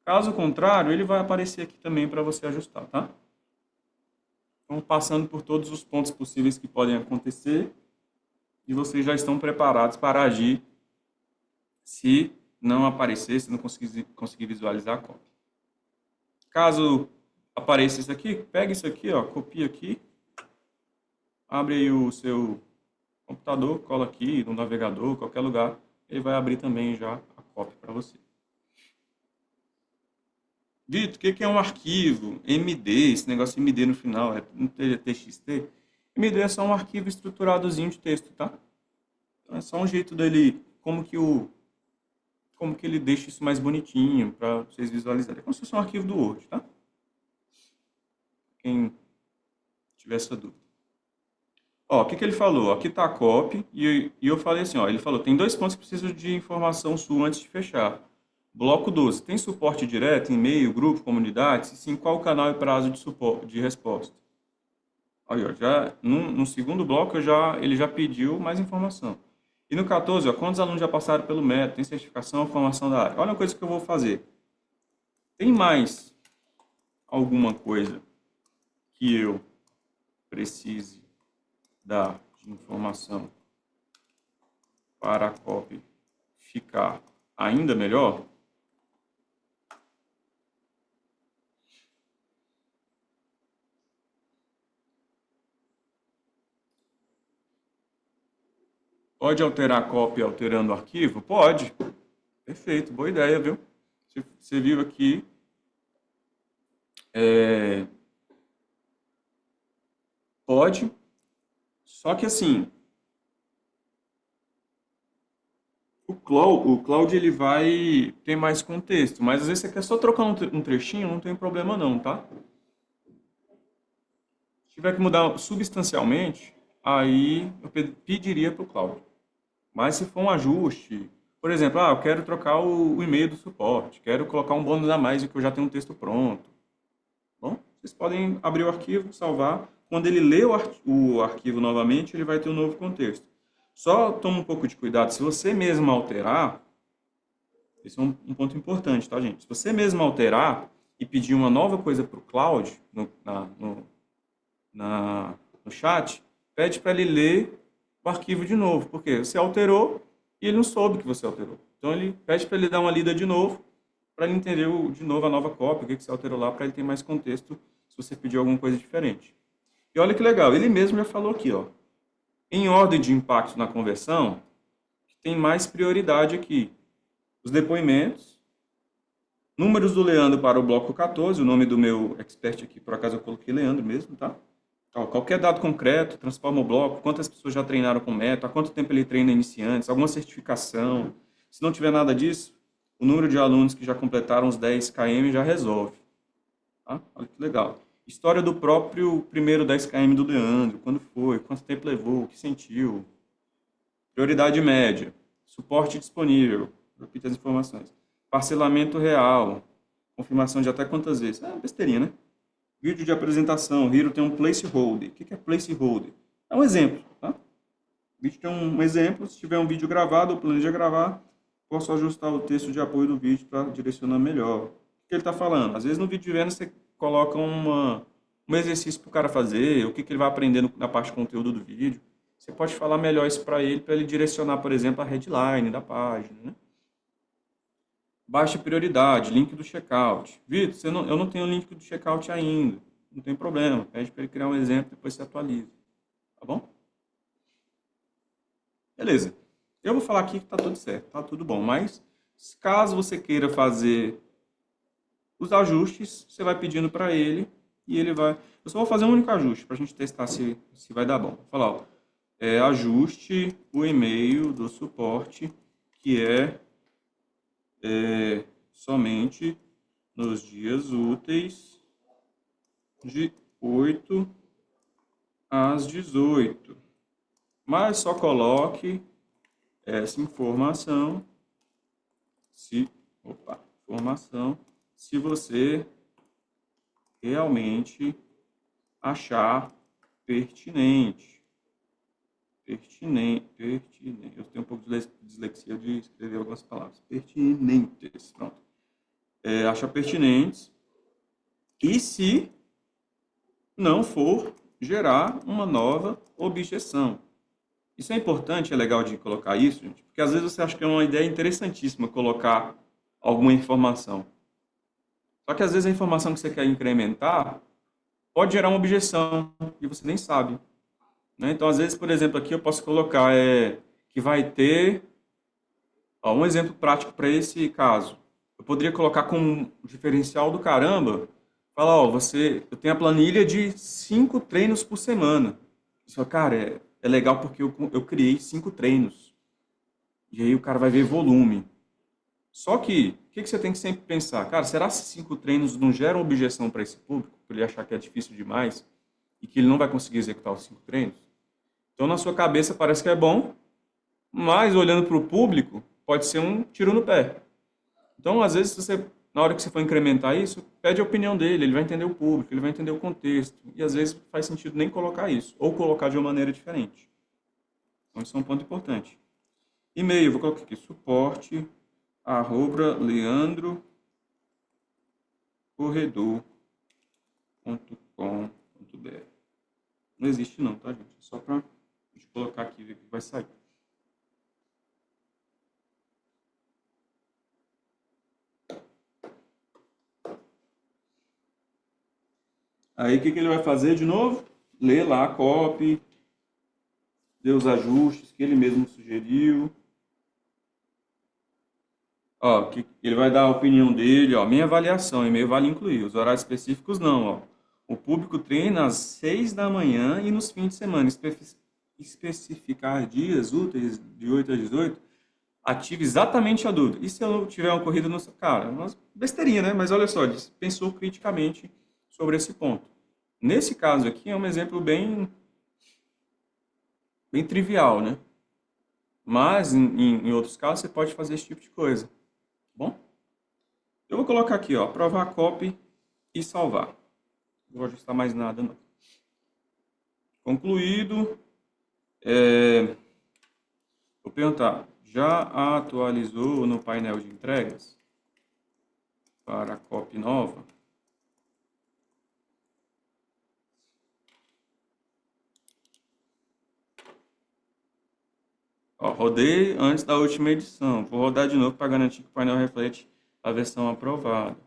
Caso contrário, ele vai aparecer aqui também para você ajustar, tá? Então, passando por todos os pontos possíveis que podem acontecer e vocês já estão preparados para agir se não aparecer, se não conseguir visualizar a cópia. Caso apareça isso aqui, pega isso aqui, ó, copia aqui, abre aí o seu computador, cola aqui no navegador, qualquer lugar, ele vai abrir também já a cópia para você. Vitor, o que é um arquivo? MD, esse negócio MD no final, não tem TXT? MD é só um arquivo estruturadozinho de texto, tá? Então é só um jeito dele, como que ele deixa isso mais bonitinho para vocês visualizarem. É como se fosse um arquivo do Word, tá? Quem tiver essa dúvida. Ó, o que ele falou? Aqui está a copy e eu falei assim, ó, ele falou, tem 2 pontos que precisam de informação sua antes de fechar. Bloco 12, tem suporte direto, e-mail, grupo, comunidade? Se sim, qual o canal e prazo de resposta? Aí, ó, já, no segundo bloco ele já pediu mais informação. E no 14, ó, quantos alunos já passaram pelo método, tem certificação, formação da área. Olha uma coisa que eu vou fazer. Tem mais alguma coisa que eu precise dar de informação para a copy ficar ainda melhor? Pode alterar a cópia alterando o arquivo? Pode. Perfeito, boa ideia, viu? Você viu aqui. Pode. Só que assim, o Cloud ele vai ter mais contexto, mas às vezes você quer só trocar um trechinho, não tem problema não, tá? Se tiver que mudar substancialmente, aí eu pediria para o Cloud. Mas se for um ajuste, por exemplo, eu quero trocar o e-mail do suporte, quero colocar um bônus a mais e que eu já tenho um texto pronto. Bom, vocês podem abrir o arquivo, salvar. Quando ele lê o arquivo novamente, ele vai ter um novo contexto. Só toma um pouco de cuidado. Se você mesmo alterar, esse é um ponto importante, tá, gente? Se você mesmo alterar e pedir uma nova coisa para o Cloud, no chat, pede para ele ler o arquivo de novo, porque você alterou e ele não soube que você alterou. Então ele pede para ele dar uma lida de novo, para ele entender de novo a nova cópia, o que você alterou lá, para ele ter mais contexto se você pediu alguma coisa diferente. E olha que legal, ele mesmo já falou aqui, ó, em ordem de impacto na conversão, tem mais prioridade aqui. Os depoimentos, números do Leandro para o bloco 14, o nome do meu expert aqui, por acaso eu coloquei Leandro mesmo, tá? Ó, qualquer dado concreto, transforma o bloco, quantas pessoas já treinaram com meta, há quanto tempo ele treina iniciantes, alguma certificação. Se não tiver nada disso, o número de alunos que já completaram os 10 km já resolve. Tá? Olha que legal. História do próprio primeiro 10 km do Leandro, quando foi, quanto tempo levou, o que sentiu. Prioridade média, suporte disponível, repita as informações. Parcelamento real, confirmação de até quantas vezes. É uma besteirinha, né? Vídeo de apresentação, o Hero tem um placeholder. O que é placeholder? É um exemplo, tá? O vídeo tem um exemplo, se tiver um vídeo gravado ou planeja gravar, posso ajustar o texto de apoio do vídeo para direcionar melhor. O que ele está falando? Às vezes no vídeo de venda você coloca um exercício para o cara fazer, o que ele vai aprender na parte de conteúdo do vídeo. Você pode falar melhor isso para ele direcionar, por exemplo, a headline da página, né? Baixa prioridade, link do checkout. Vitor, eu não tenho o link do checkout ainda. Não tem problema. Pede para ele criar um exemplo, depois você atualiza. Tá bom? Beleza. Eu vou falar aqui que tá tudo certo, tá tudo bom. Mas, caso você queira fazer os ajustes, você vai pedindo para ele e ele vai... Eu só vou fazer um único ajuste para a gente testar se vai dar bom. Vou falar, ó, ajuste o e-mail do suporte, que somente nos dias úteis de 8 às 18. Mas só coloque essa informação se você realmente achar pertinente. Pertinente. Eu tenho um pouco de dislexia de escrever algumas palavras. Pertinentes. Pronto. Achar pertinentes. E se não for gerar uma nova objeção. Isso é importante, é legal de colocar isso, gente, porque às vezes você acha que é uma ideia interessantíssima colocar alguma informação. Só que às vezes a informação que você quer incrementar pode gerar uma objeção e você nem sabe. Né? Então, às vezes, por exemplo, aqui eu posso colocar que vai ter um exemplo prático para esse caso. Eu poderia colocar como diferencial do caramba, falar, eu tenho a planilha de 5 treinos por semana. Isso, cara, é legal porque eu criei 5 treinos. E aí o cara vai ver volume. Só que, o que você tem que sempre pensar? Cara, será que 5 treinos não geram objeção para esse público? Para ele achar que é difícil demais e que ele não vai conseguir executar os 5 treinos? Então, na sua cabeça parece que é bom, mas olhando para o público, pode ser um tiro no pé. Então, às vezes, você, Na hora que você for incrementar isso, pede a opinião dele, ele vai entender o público, ele vai entender o contexto. E às vezes faz sentido nem colocar isso, ou colocar de uma maneira diferente. Então isso é um ponto importante. E-mail, vou colocar aqui, suporte@leandrocorredor.com.br. Não existe não, tá, gente? É só para colocar aqui e ver o que vai sair. Aí o que ele vai fazer de novo? Ler lá a copy, ver os ajustes que ele mesmo sugeriu. Ó, que ele vai dar a opinião dele, ó, minha avaliação, e-mail vale incluir, os horários específicos não, ó. O público treina às 6 da manhã e nos fins de semana. Especificar dias úteis de 8 a 18, ative exatamente a dúvida. E se eu tiver uma corrida no... Cara, uma besteirinha, né? Mas olha só, pensou criticamente sobre esse ponto. Nesse caso aqui é um exemplo bem trivial, né? Mas em outros casos você pode fazer esse tipo de coisa. Tá bom? Eu vou colocar aqui, ó, aprovar copy e salvar. Não vou ajustar mais nada, não. Concluído. Vou perguntar, já atualizou no painel de entregas para a copy nova? Ó, rodei antes da última edição. Vou rodar de novo para garantir que o painel reflete a versão aprovada.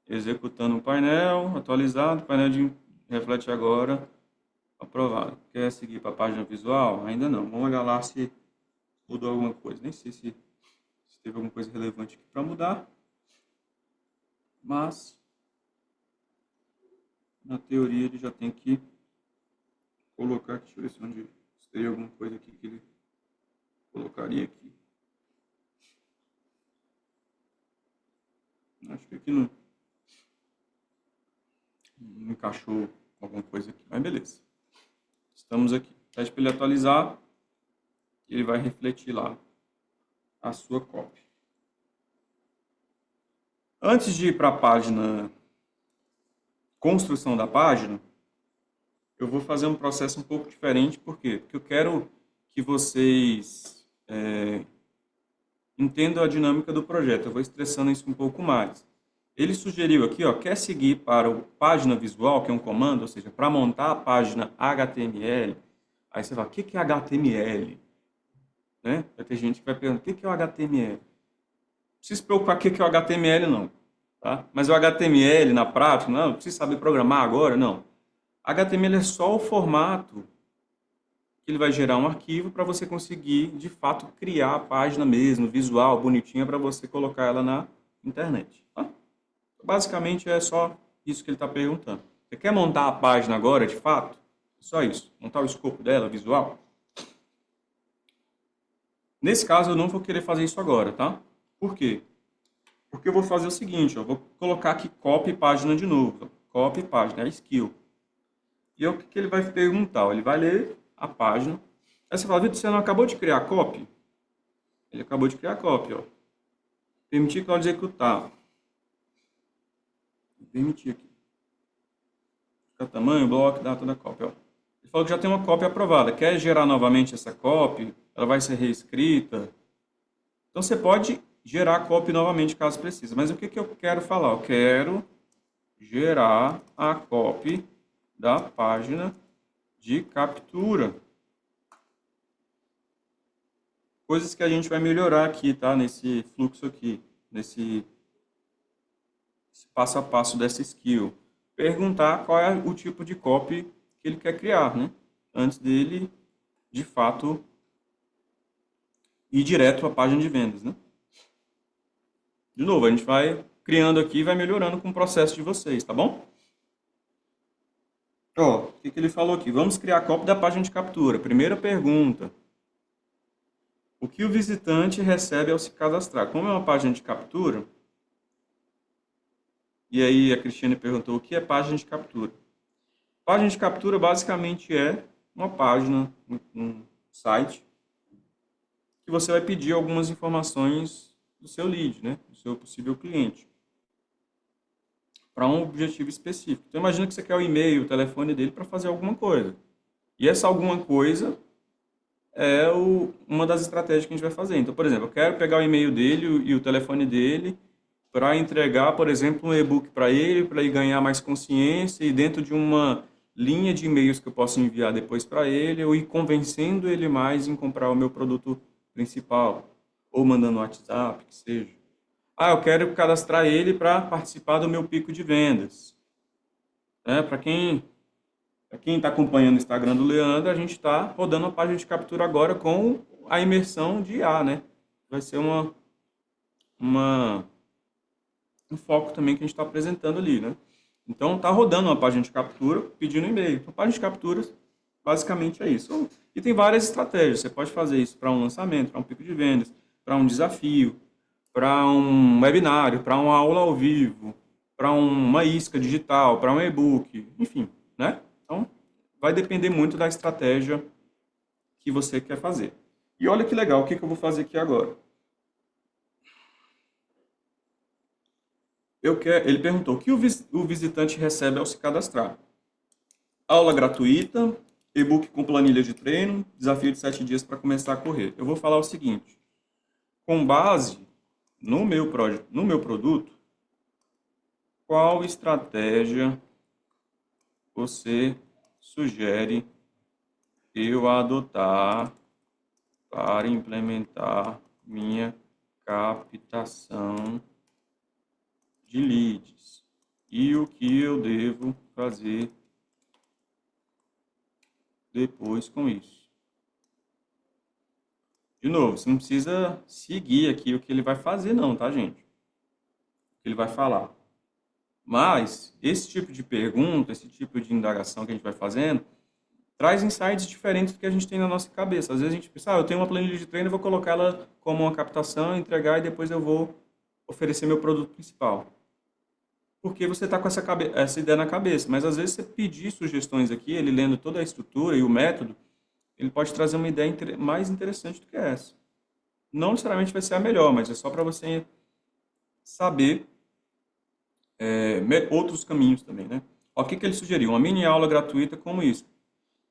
Executando o painel, atualizado, o painel reflete agora, aprovado. Quer seguir para a página visual? Ainda não. Vamos olhar lá se mudou alguma coisa. Nem sei se teve alguma coisa relevante aqui para mudar. Mas, na teoria, ele já tem que colocar aqui. Deixa eu ver se onde teria alguma coisa aqui que ele colocaria aqui. Acho que aqui não encaixou alguma coisa aqui, mas beleza. Estamos aqui. Pede para ele atualizar e ele vai refletir lá a sua copy. Antes de ir para a página construção da página, eu vou fazer um processo um pouco diferente. Por quê? Porque eu quero que vocês entendam a dinâmica do projeto. Eu vou estressando isso um pouco mais. Ele sugeriu aqui, ó, quer seguir para o página visual, que é um comando, ou seja, para montar a página HTML. Aí você fala, o que é HTML? Né? Vai ter gente que vai perguntar, o que é o HTML? Não precisa se preocupar com o que é o HTML, não. Tá? Mas o HTML, na prática, não precisa saber programar agora, não. HTML é só o formato que ele vai gerar um arquivo para você conseguir, de fato, criar a página mesmo, visual, bonitinha, para você colocar ela na internet. Tá? Basicamente é só isso que ele está perguntando. Você quer montar a página agora, de fato? Só isso. Montar o escopo dela, visual? Nesse caso, eu não vou querer fazer isso agora, tá? Por quê? Porque eu vou fazer o seguinte, ó, vou colocar aqui copy página de novo. Ó, copy página, é skill. E o que ele vai perguntar? Ó, ele vai ler a página. Aí você fala, Vitor, você não acabou de criar copy? Ele acabou de criar copy, ó. Permitir que ela executar. Vou permitir aqui. Tamanho, bloco, data da cópia. Ó. Ele falou que já tem uma cópia aprovada. Quer gerar novamente essa cópia? Ela vai ser reescrita. Então você pode gerar a cópia novamente caso precise. Mas o que eu quero falar? Eu quero gerar a cópia da página de captura. Coisas que a gente vai melhorar aqui, tá? Nesse fluxo aqui, nesse passo a passo dessa skill. Perguntar qual é o tipo de copy que ele quer criar, né? Antes dele, de fato, ir direto à página de vendas, né? De novo, a gente vai criando aqui e vai melhorando com o processo de vocês, tá bom? Ó, o que ele falou aqui? Vamos criar a copy da página de captura. Primeira pergunta. O que o visitante recebe ao se cadastrar? Como é uma página de captura, e aí a Cristiane perguntou o que é página de captura. Página de captura basicamente é uma página, um site, que você vai pedir algumas informações do seu lead, né? Do seu possível cliente. para um objetivo específico. Então, imagina que você quer o e-mail, o telefone dele para fazer alguma coisa. E essa alguma coisa é uma das estratégias que a gente vai fazer. Então, por exemplo, eu quero pegar o e-mail dele e o telefone dele para entregar, por exemplo, um e-book para ele ganhar mais consciência e dentro de uma linha de e-mails que eu posso enviar depois para ele, eu ir convencendo ele mais em comprar o meu produto principal, ou mandando no WhatsApp, que seja. Ah, eu quero cadastrar ele para participar do meu pico de vendas. Para quem está acompanhando o Instagram do Leandro, a gente está rodando a página de captura agora com a imersão de IA, né? Vai ser uma, um foco também que a gente está apresentando ali, né? Então, está rodando uma página de captura pedindo e-mail. Então, página de capturas, basicamente é isso. E tem várias estratégias. Você pode fazer isso para um lançamento, para um pico de vendas, para um desafio, para um webinário, para uma aula ao vivo, para uma isca digital, para um e-book, enfim, né? Então, vai depender muito da estratégia que você quer fazer. E olha que legal, o que eu vou fazer aqui agora? Ele perguntou, o que o visitante recebe ao se cadastrar? Aula gratuita, e-book com planilha de treino, desafio de 7 dias para começar a correr. Eu vou falar o seguinte, com base no meu produto, qual estratégia você sugere eu adotar para implementar minha captação de leads? E o que eu devo fazer depois com isso? De novo, você não precisa seguir aqui o que ele vai fazer não, tá, gente? O que ele vai falar. Mas, esse tipo de pergunta, esse tipo de indagação que a gente vai fazendo, traz insights diferentes do que a gente tem na nossa cabeça. Às vezes a gente pensa, eu tenho uma planilha de treino, eu vou colocar ela como uma captação, entregar e depois eu vou oferecer meu produto principal. Porque você está com essa ideia na cabeça. Mas às vezes você pedir sugestões aqui, ele lendo toda a estrutura e o método, ele pode trazer uma ideia mais interessante do que essa. Não necessariamente vai ser a melhor, mas é só para você saber outros caminhos também, né? O que ele sugeriu? Uma mini aula gratuita como isso.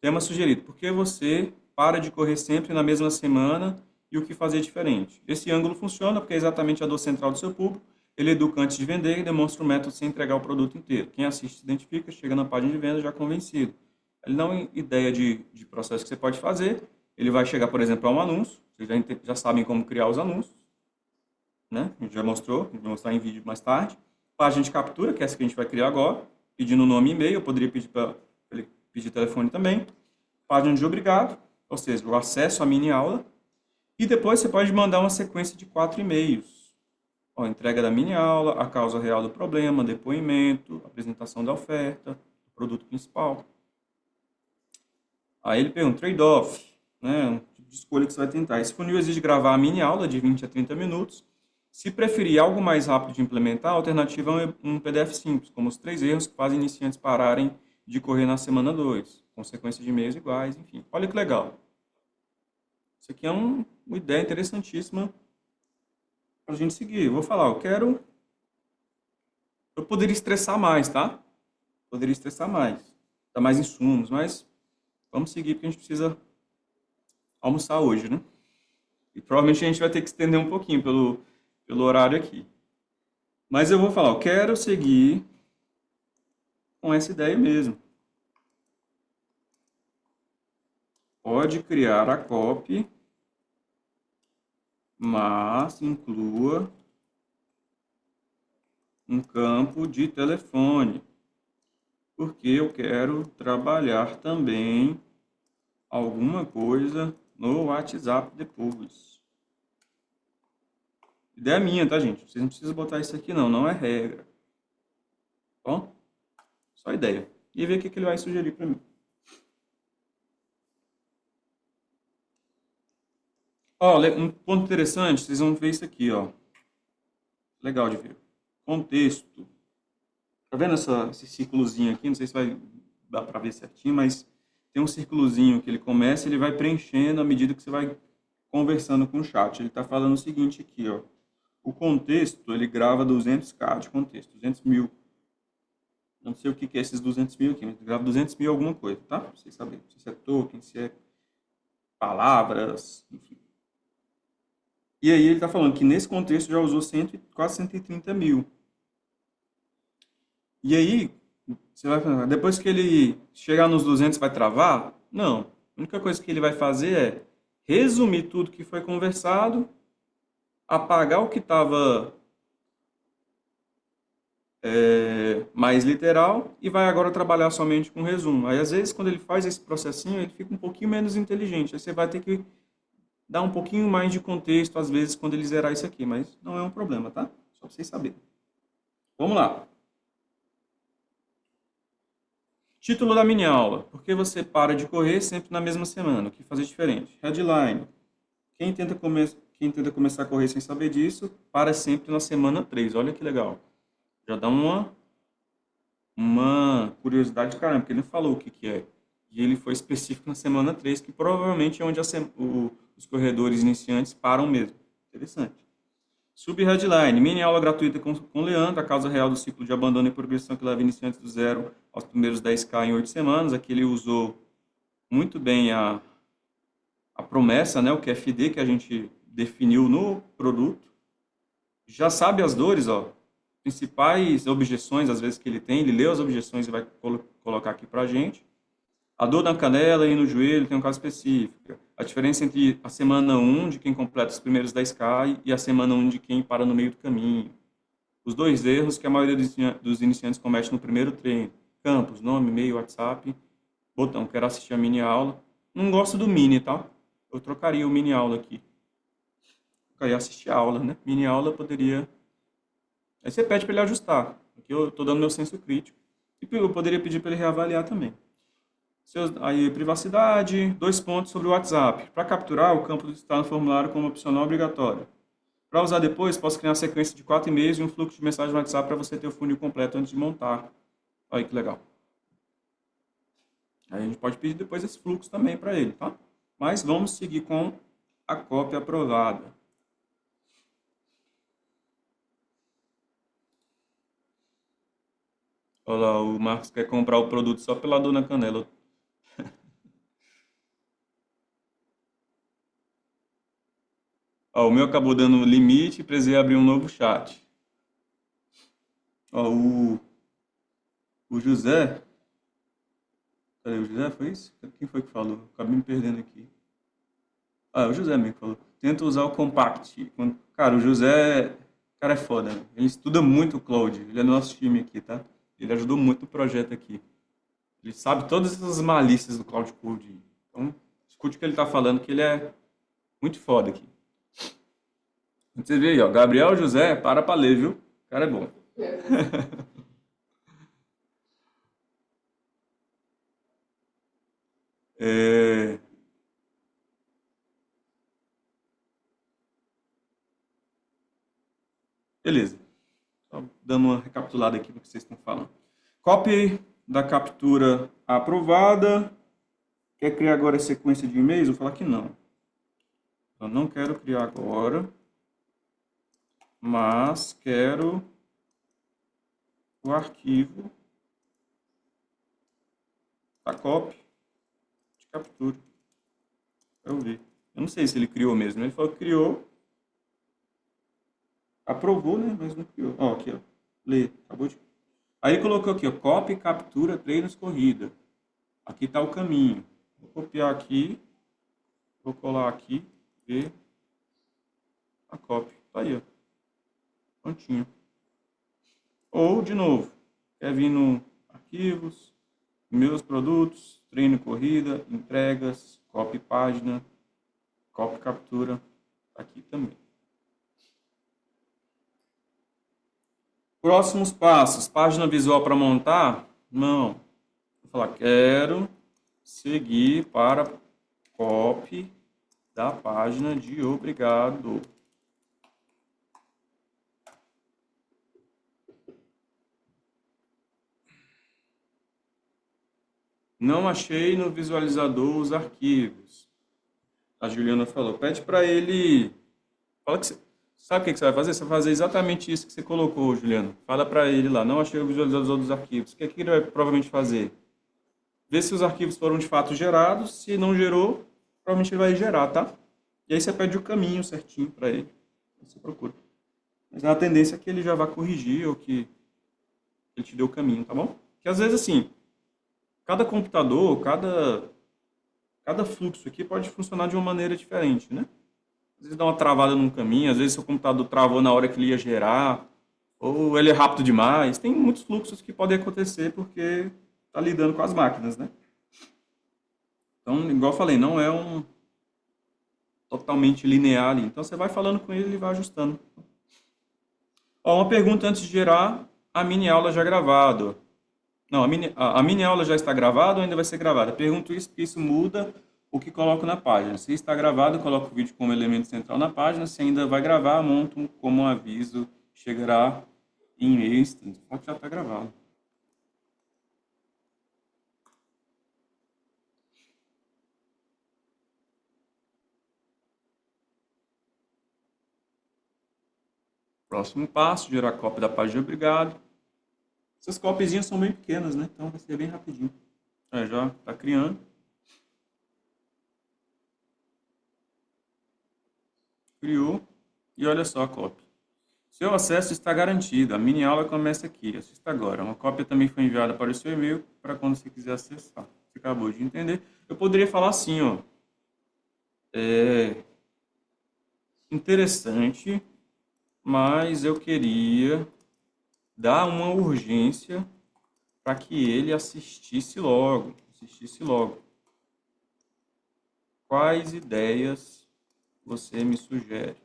Tema sugerido, por que você para de correr sempre na mesma semana e o que fazer diferente? Esse ângulo funciona porque é exatamente a dor central do seu público, ele educa antes de vender e demonstra o método sem entregar o produto inteiro. Quem assiste se identifica, chega na página de venda já convencido. Ele dá uma ideia de processo que você pode fazer, ele vai chegar, por exemplo, a um anúncio, vocês já sabem como criar os anúncios, né? A gente já mostrou, vou mostrar em vídeo mais tarde. Página de captura, que é essa que a gente vai criar agora, pedindo nome e e-mail, eu poderia pedir para ele pedir telefone também. Página de obrigado, ou seja, o acesso à mini aula. E depois você pode mandar uma sequência de 4 e-mails. Entrega da mini aula, a causa real do problema, depoimento, apresentação da oferta, do produto principal. Aí ele pergunta, trade-off, né? Um tipo de escolha que você vai tentar. Esse funil exige gravar a mini aula de 20 a 30 minutos. Se preferir algo mais rápido de implementar, a alternativa é um PDF simples, como os 3 erros que fazem iniciantes pararem de correr na semana 2, consequências de e-mails iguais, enfim. Olha que legal. Isso aqui é uma ideia interessantíssima para a gente seguir. Eu vou falar, eu poderia estressar mais, tá? Poderia estressar mais, dar mais insumos, mas vamos seguir porque a gente precisa almoçar hoje, né? E provavelmente a gente vai ter que estender um pouquinho pelo horário aqui. Mas eu vou falar, eu quero seguir com essa ideia mesmo. Pode criar a copy, mas inclua um campo de telefone, porque eu quero trabalhar também alguma coisa no WhatsApp depois. Ideia minha, tá, gente? Vocês não precisam botar isso aqui, não. Não é regra. Bom? Só ideia. E ver o que ele vai sugerir para mim. Ó, um ponto interessante, vocês vão ver isso aqui, ó. Legal de ver. Contexto. Tá vendo esse círculozinho aqui? Não sei se vai dar para ver certinho, mas tem um círculozinho que ele começa e ele vai preenchendo à medida que você vai conversando com o chat. Ele está falando o seguinte aqui, ó. O contexto, ele grava 200k de contexto, 200 mil Eu não sei o que é esses 200 mil aqui, mas grava 200 mil alguma coisa, tá? Pra vocês saberem. Não sei se é token, se é palavras, enfim. E aí ele está falando que nesse contexto já usou quase 130 mil. E aí, você vai falar, depois que ele chegar nos 200 vai travar? Não. A única coisa que ele vai fazer é resumir tudo que foi conversado, apagar o que estava mais literal e vai agora trabalhar somente com resumo. Aí, às vezes, quando ele faz esse processinho, ele fica um pouquinho menos inteligente. Aí você vai ter que dar um pouquinho mais de contexto, às vezes, quando ele zerar isso aqui, mas não é um problema, tá? Só para vocês saberem. Vamos lá. Título da mini aula. Por que você para de correr sempre na mesma semana? O que fazer diferente? Headline. Quem tenta começar a correr sem saber disso, para sempre na semana 3. Olha que legal. Já dá uma curiosidade de caramba, porque ele não falou o que é. E ele foi específico na semana 3, que provavelmente é onde os corredores iniciantes param mesmo. Interessante. Sub-headline, mini aula gratuita com Leandro, a causa real do ciclo de abandono e progressão que leva iniciantes do zero aos primeiros 10K em 8 semanas. Aqui ele usou muito bem a promessa, né, o QFD que a gente definiu no produto. Já sabe as dores, ó, principais objeções, às vezes, que ele tem, ele leu as objeções e vai colocar aqui para a gente. A dor na canela e no joelho tem um caso específico. A diferença entre a semana 1 de quem completa os primeiros 10K e a semana 1 de quem para no meio do caminho. Os dois erros que a maioria dos iniciantes comete no primeiro treino. Campos, nome, e-mail, WhatsApp. Botão, quero assistir a mini aula. Não gosto do mini, tá? Eu trocaria o mini aula aqui. Trocaria assistir a aula, né? Mini aula poderia... Aí você pede para ele ajustar. Aqui eu estou dando meu senso crítico. E eu poderia pedir para ele reavaliar também. Aí, privacidade, 2 pontos sobre o WhatsApp. Para capturar, o campo está no formulário como opcional obrigatório. Para usar depois, posso criar uma sequência de 4 e-mails e um fluxo de mensagem no WhatsApp para você ter o funil completo antes de montar. Olha que legal. Aí a gente pode pedir depois esse fluxo também para ele, tá? Mas vamos seguir com a cópia aprovada. Olha lá, o Marcos quer comprar o produto só pela dor na canela. Ó, o meu acabou dando limite e precisei abrir um novo chat. Ó, o José... Cadê o José? Foi isso? Quem foi que falou? Acabei me perdendo aqui. Ah, o José mesmo que falou. Tenta usar o Compact. Cara, o José... O cara é foda, né? Ele estuda muito o Cloud. Ele é do nosso time aqui, tá? Ele ajudou muito no projeto aqui. Ele sabe todas essas malícias do Cloud Code. Então, escute o que ele tá falando, que ele é muito foda aqui. Você vê aí, ó. Gabriel José, para ler, viu? O cara é bom. É... Beleza. Só dando uma recapitulada aqui do que vocês estão falando. Copy da captura aprovada. Quer criar agora a sequência de e-mails? Eu vou falar que não. Eu não quero criar agora, mas quero o arquivo da copy de captura. Eu ver. Eu não sei se ele criou mesmo. Ele falou que criou. Aprovou, né? Mas não criou. Ó, aqui, ó. Lê. Acabou de... Aí colocou aqui, ó. Copy, captura, treinos, corrida. Aqui está o caminho. Vou copiar aqui. Vou colar aqui. Ver a copy. Tá aí, ó. Prontinho. Ou, de novo, quer vir no arquivos, meus produtos, treino, corrida, entregas, copy página, copy captura. Aqui também. Próximos passos. Página visual para montar? Não. Vou falar, quero seguir para copy da página de obrigado. Não achei no visualizador os arquivos. A Juliana falou, pede para ele... Fala que Sabe o que que você vai fazer? Você vai fazer exatamente isso que você colocou, Juliano. Fala para ele lá, não achei o visualizador dos arquivos. O que é que ele vai provavelmente fazer? Ver se os arquivos foram de fato gerados. Se não gerou, provavelmente ele vai gerar, tá? E aí você pede o caminho certinho para ele. Você procura. Mas a tendência é que ele já vá corrigir ou que ele te dê o caminho, tá bom? Porque às vezes, assim, cada computador, cada fluxo aqui pode funcionar de uma maneira diferente, né? Às vezes dá uma travada num caminho, às vezes seu computador travou na hora que ele ia gerar, ou ele é rápido demais. Tem muitos fluxos que podem acontecer porque está lidando com as máquinas, né? Então, igual eu falei, não é um totalmente linear ali. Então, você vai falando com ele, ele vai ajustando. Ó, uma pergunta antes de gerar a mini aula já gravada. Não, a mini aula já está gravada ou ainda vai ser gravada? Pergunto isso porque isso muda o que coloco na página. Se está gravado, eu coloco o vídeo como elemento central na página. Se ainda vai gravar, monto como um aviso. Chegará em e-mail instante. Pode já estar gravado. Próximo passo, gerar cópia da página de obrigado. Essas copizinhas são bem pequenas, né? Então vai ser bem rapidinho. Já está criando. Criou. E olha só a cópia. Seu acesso está garantido. A mini aula começa aqui. Assista agora. Uma cópia também foi enviada para o seu e-mail para quando você quiser acessar. Você acabou de entender. Eu poderia falar assim, ó. É interessante, mas eu queria dar uma urgência para que ele assistisse logo. Assistisse logo. Quais ideias você me sugere?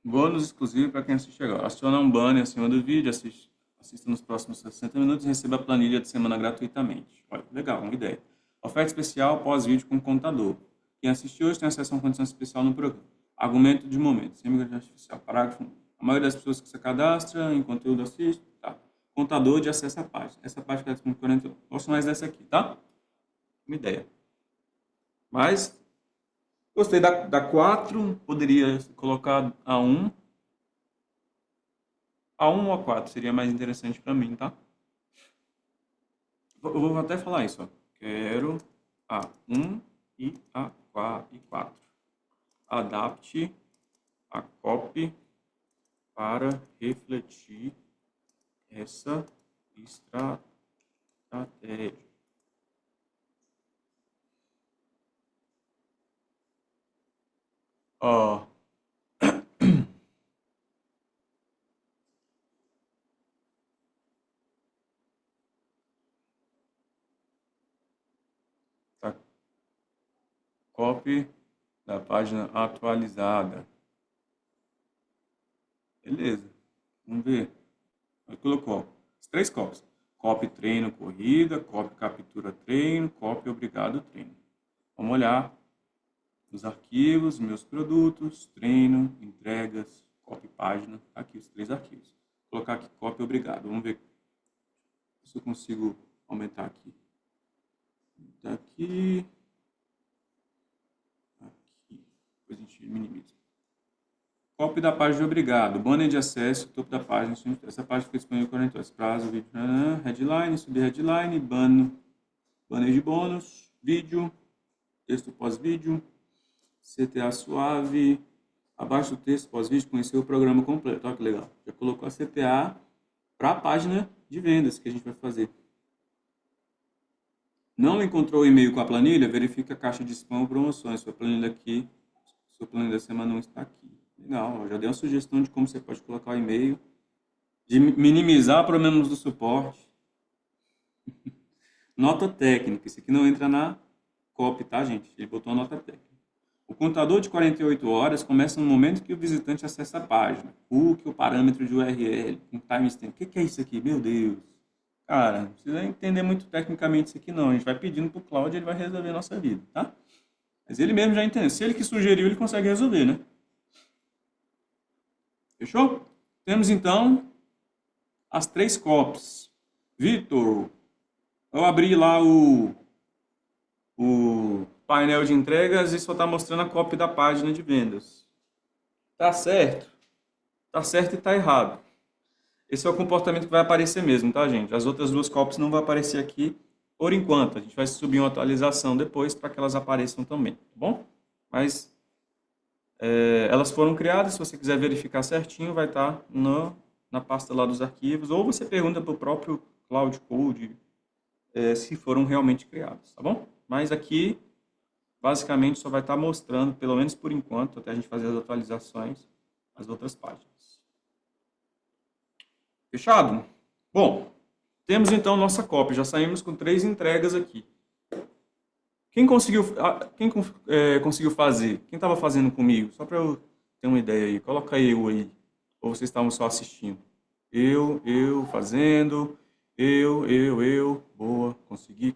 Bônus exclusivo para quem assiste agora. Aciona um banner acima do vídeo, assista nos próximos 60 minutos e receba a planilha de semana gratuitamente. Olha, legal, uma ideia. Oferta especial pós-vídeo com contador. Quem assistiu hoje tem acesso a uma condição especial no programa. Argumento de momento, sem inteligência artificial. Parágrafo 1. A maioria das pessoas que você cadastra em conteúdo assiste, tá. Contador de acesso à página. Essa página está disponível 41. Gosto mais dessa aqui, tá? Uma ideia. Mas gostei da 4, poderia colocar a 1. A 1 ou a 4 seria mais interessante para mim, tá? Eu vou até falar isso, ó. Quero a 1 e a 4. Adapte a copy para refletir essa estratégia. Ó, tá. Copy da página atualizada. Beleza. Vamos ver. Ele colocou as 3 copies. Copy treino corrida, copy captura treino, copy obrigado treino. Vamos olhar os arquivos, meus produtos, treino, entregas, copy página. Aqui os 3 arquivos. Vou colocar aqui copy obrigado. Vamos ver se eu consigo aumentar aqui. Aqui. Depois a gente minimiza. Copy da página de obrigado. Banner de acesso, topo da página. Essa página fica disponível por 40 horas. Prazo, vídeo, headline, subheadline, banner de bônus, vídeo, texto pós-vídeo, CTA suave. Abaixo do texto pós-vídeo, conhecer o programa completo. Olha que legal. Já colocou a CTA para a página de vendas que a gente vai fazer. Não encontrou o e-mail com a planilha? Verifique a caixa de spam ou promoções. Sua planilha aqui, sua planilha da semana 1 está aqui. Legal, já dei uma sugestão de como você pode colocar o e-mail, de minimizar problemas do suporte. Nota técnica, isso aqui não entra na copy, tá, gente? Ele botou a nota técnica. O contador de 48 horas começa no momento que o visitante acessa a página. Hook, o parâmetro de URL, um timestamp. O que é isso aqui? Meu Deus. Cara, não precisa entender muito tecnicamente isso aqui não. A gente vai pedindo para o Cloud e ele vai resolver a nossa vida, tá? Mas ele mesmo já entendeu. Se ele que sugeriu, ele consegue resolver, né? Fechou? Temos então as 3 copies. Vitor, eu abri lá o painel de entregas e só está mostrando a cópia da página de vendas. Tá certo? Tá certo e tá errado. Esse é o comportamento que vai aparecer mesmo, tá, gente? As outras 2 copies não vão aparecer aqui por enquanto. A gente vai subir uma atualização depois para que elas apareçam também, tá bom? Mas elas foram criadas, se você quiser verificar certinho, vai estar na pasta lá dos arquivos, ou você pergunta para o próprio Cloud Code se foram realmente criadas, tá bom? Mas aqui, basicamente, só vai estar mostrando, pelo menos por enquanto, até a gente fazer as atualizações, as outras páginas. Fechado? Bom, temos então nossa cópia, já saímos com 3 entregas aqui. Quem conseguiu fazer? Quem estava fazendo comigo? Só para eu ter uma ideia aí. Coloca eu aí. Ou vocês estavam só assistindo? Eu fazendo. Eu. Boa. Consegui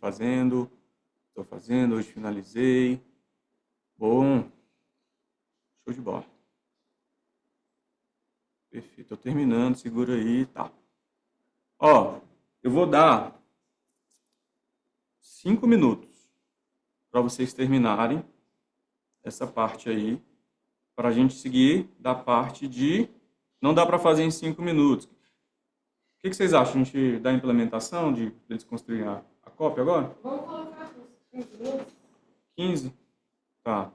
fazendo. Estou fazendo, hoje finalizei. Bom. Show de bola. Perfeito. Estou terminando, segura aí, tá. Ó, eu vou dar 5 minutos para vocês terminarem essa parte aí, para a gente seguir da parte de... Não dá para fazer em 5 minutos. O que vocês acham? A gente dá a implementação de eles construírem a cópia agora? Vamos colocar 15 minutos. 15? Tá.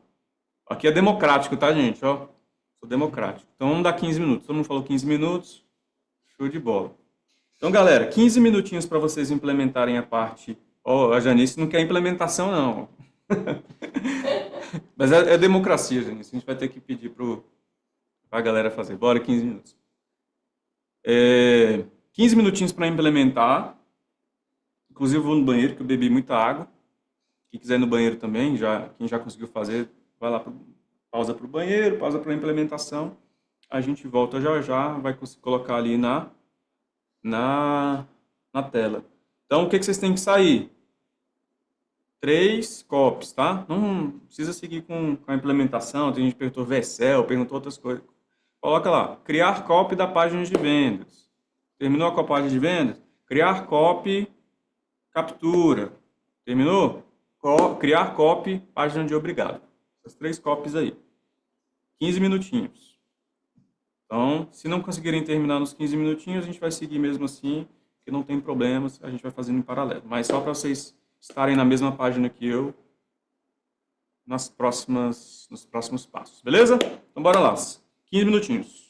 Aqui é democrático, tá, gente? Ó, sou democrático. Então vamos dar 15 minutos. Todo mundo falou 15 minutos. Show de bola. Então, galera, 15 minutinhos para vocês implementarem a parte... Ó, a Janice não quer implementação, não. Mas é democracia, Janice. A gente vai ter que pedir para a galera fazer. Bora, 15 minutos. 15 minutinhos para implementar. Inclusive, eu vou no banheiro, que eu bebi muita água. Quem quiser ir no banheiro também, quem já conseguiu fazer, vai lá, pausa para o banheiro, pausa para a implementação. A gente volta já, vai colocar ali na tela. Então, o que vocês têm que sair? 3 copies, tá? Não precisa seguir com a implementação. Tem gente que perguntou VSL, perguntou outras coisas. Coloca lá, criar copy da página de vendas. Terminou com a página de vendas? Criar copy, captura. Terminou? Criar copy, página de obrigado. Essas 3 copies aí. 15 minutinhos. Então, se não conseguirem terminar nos 15 minutinhos, a gente vai seguir mesmo assim, que não tem problemas, a gente vai fazendo em paralelo. Mas só para vocês estarem na mesma página que eu nos próximos passos, beleza? Então, bora lá. 15 minutinhos.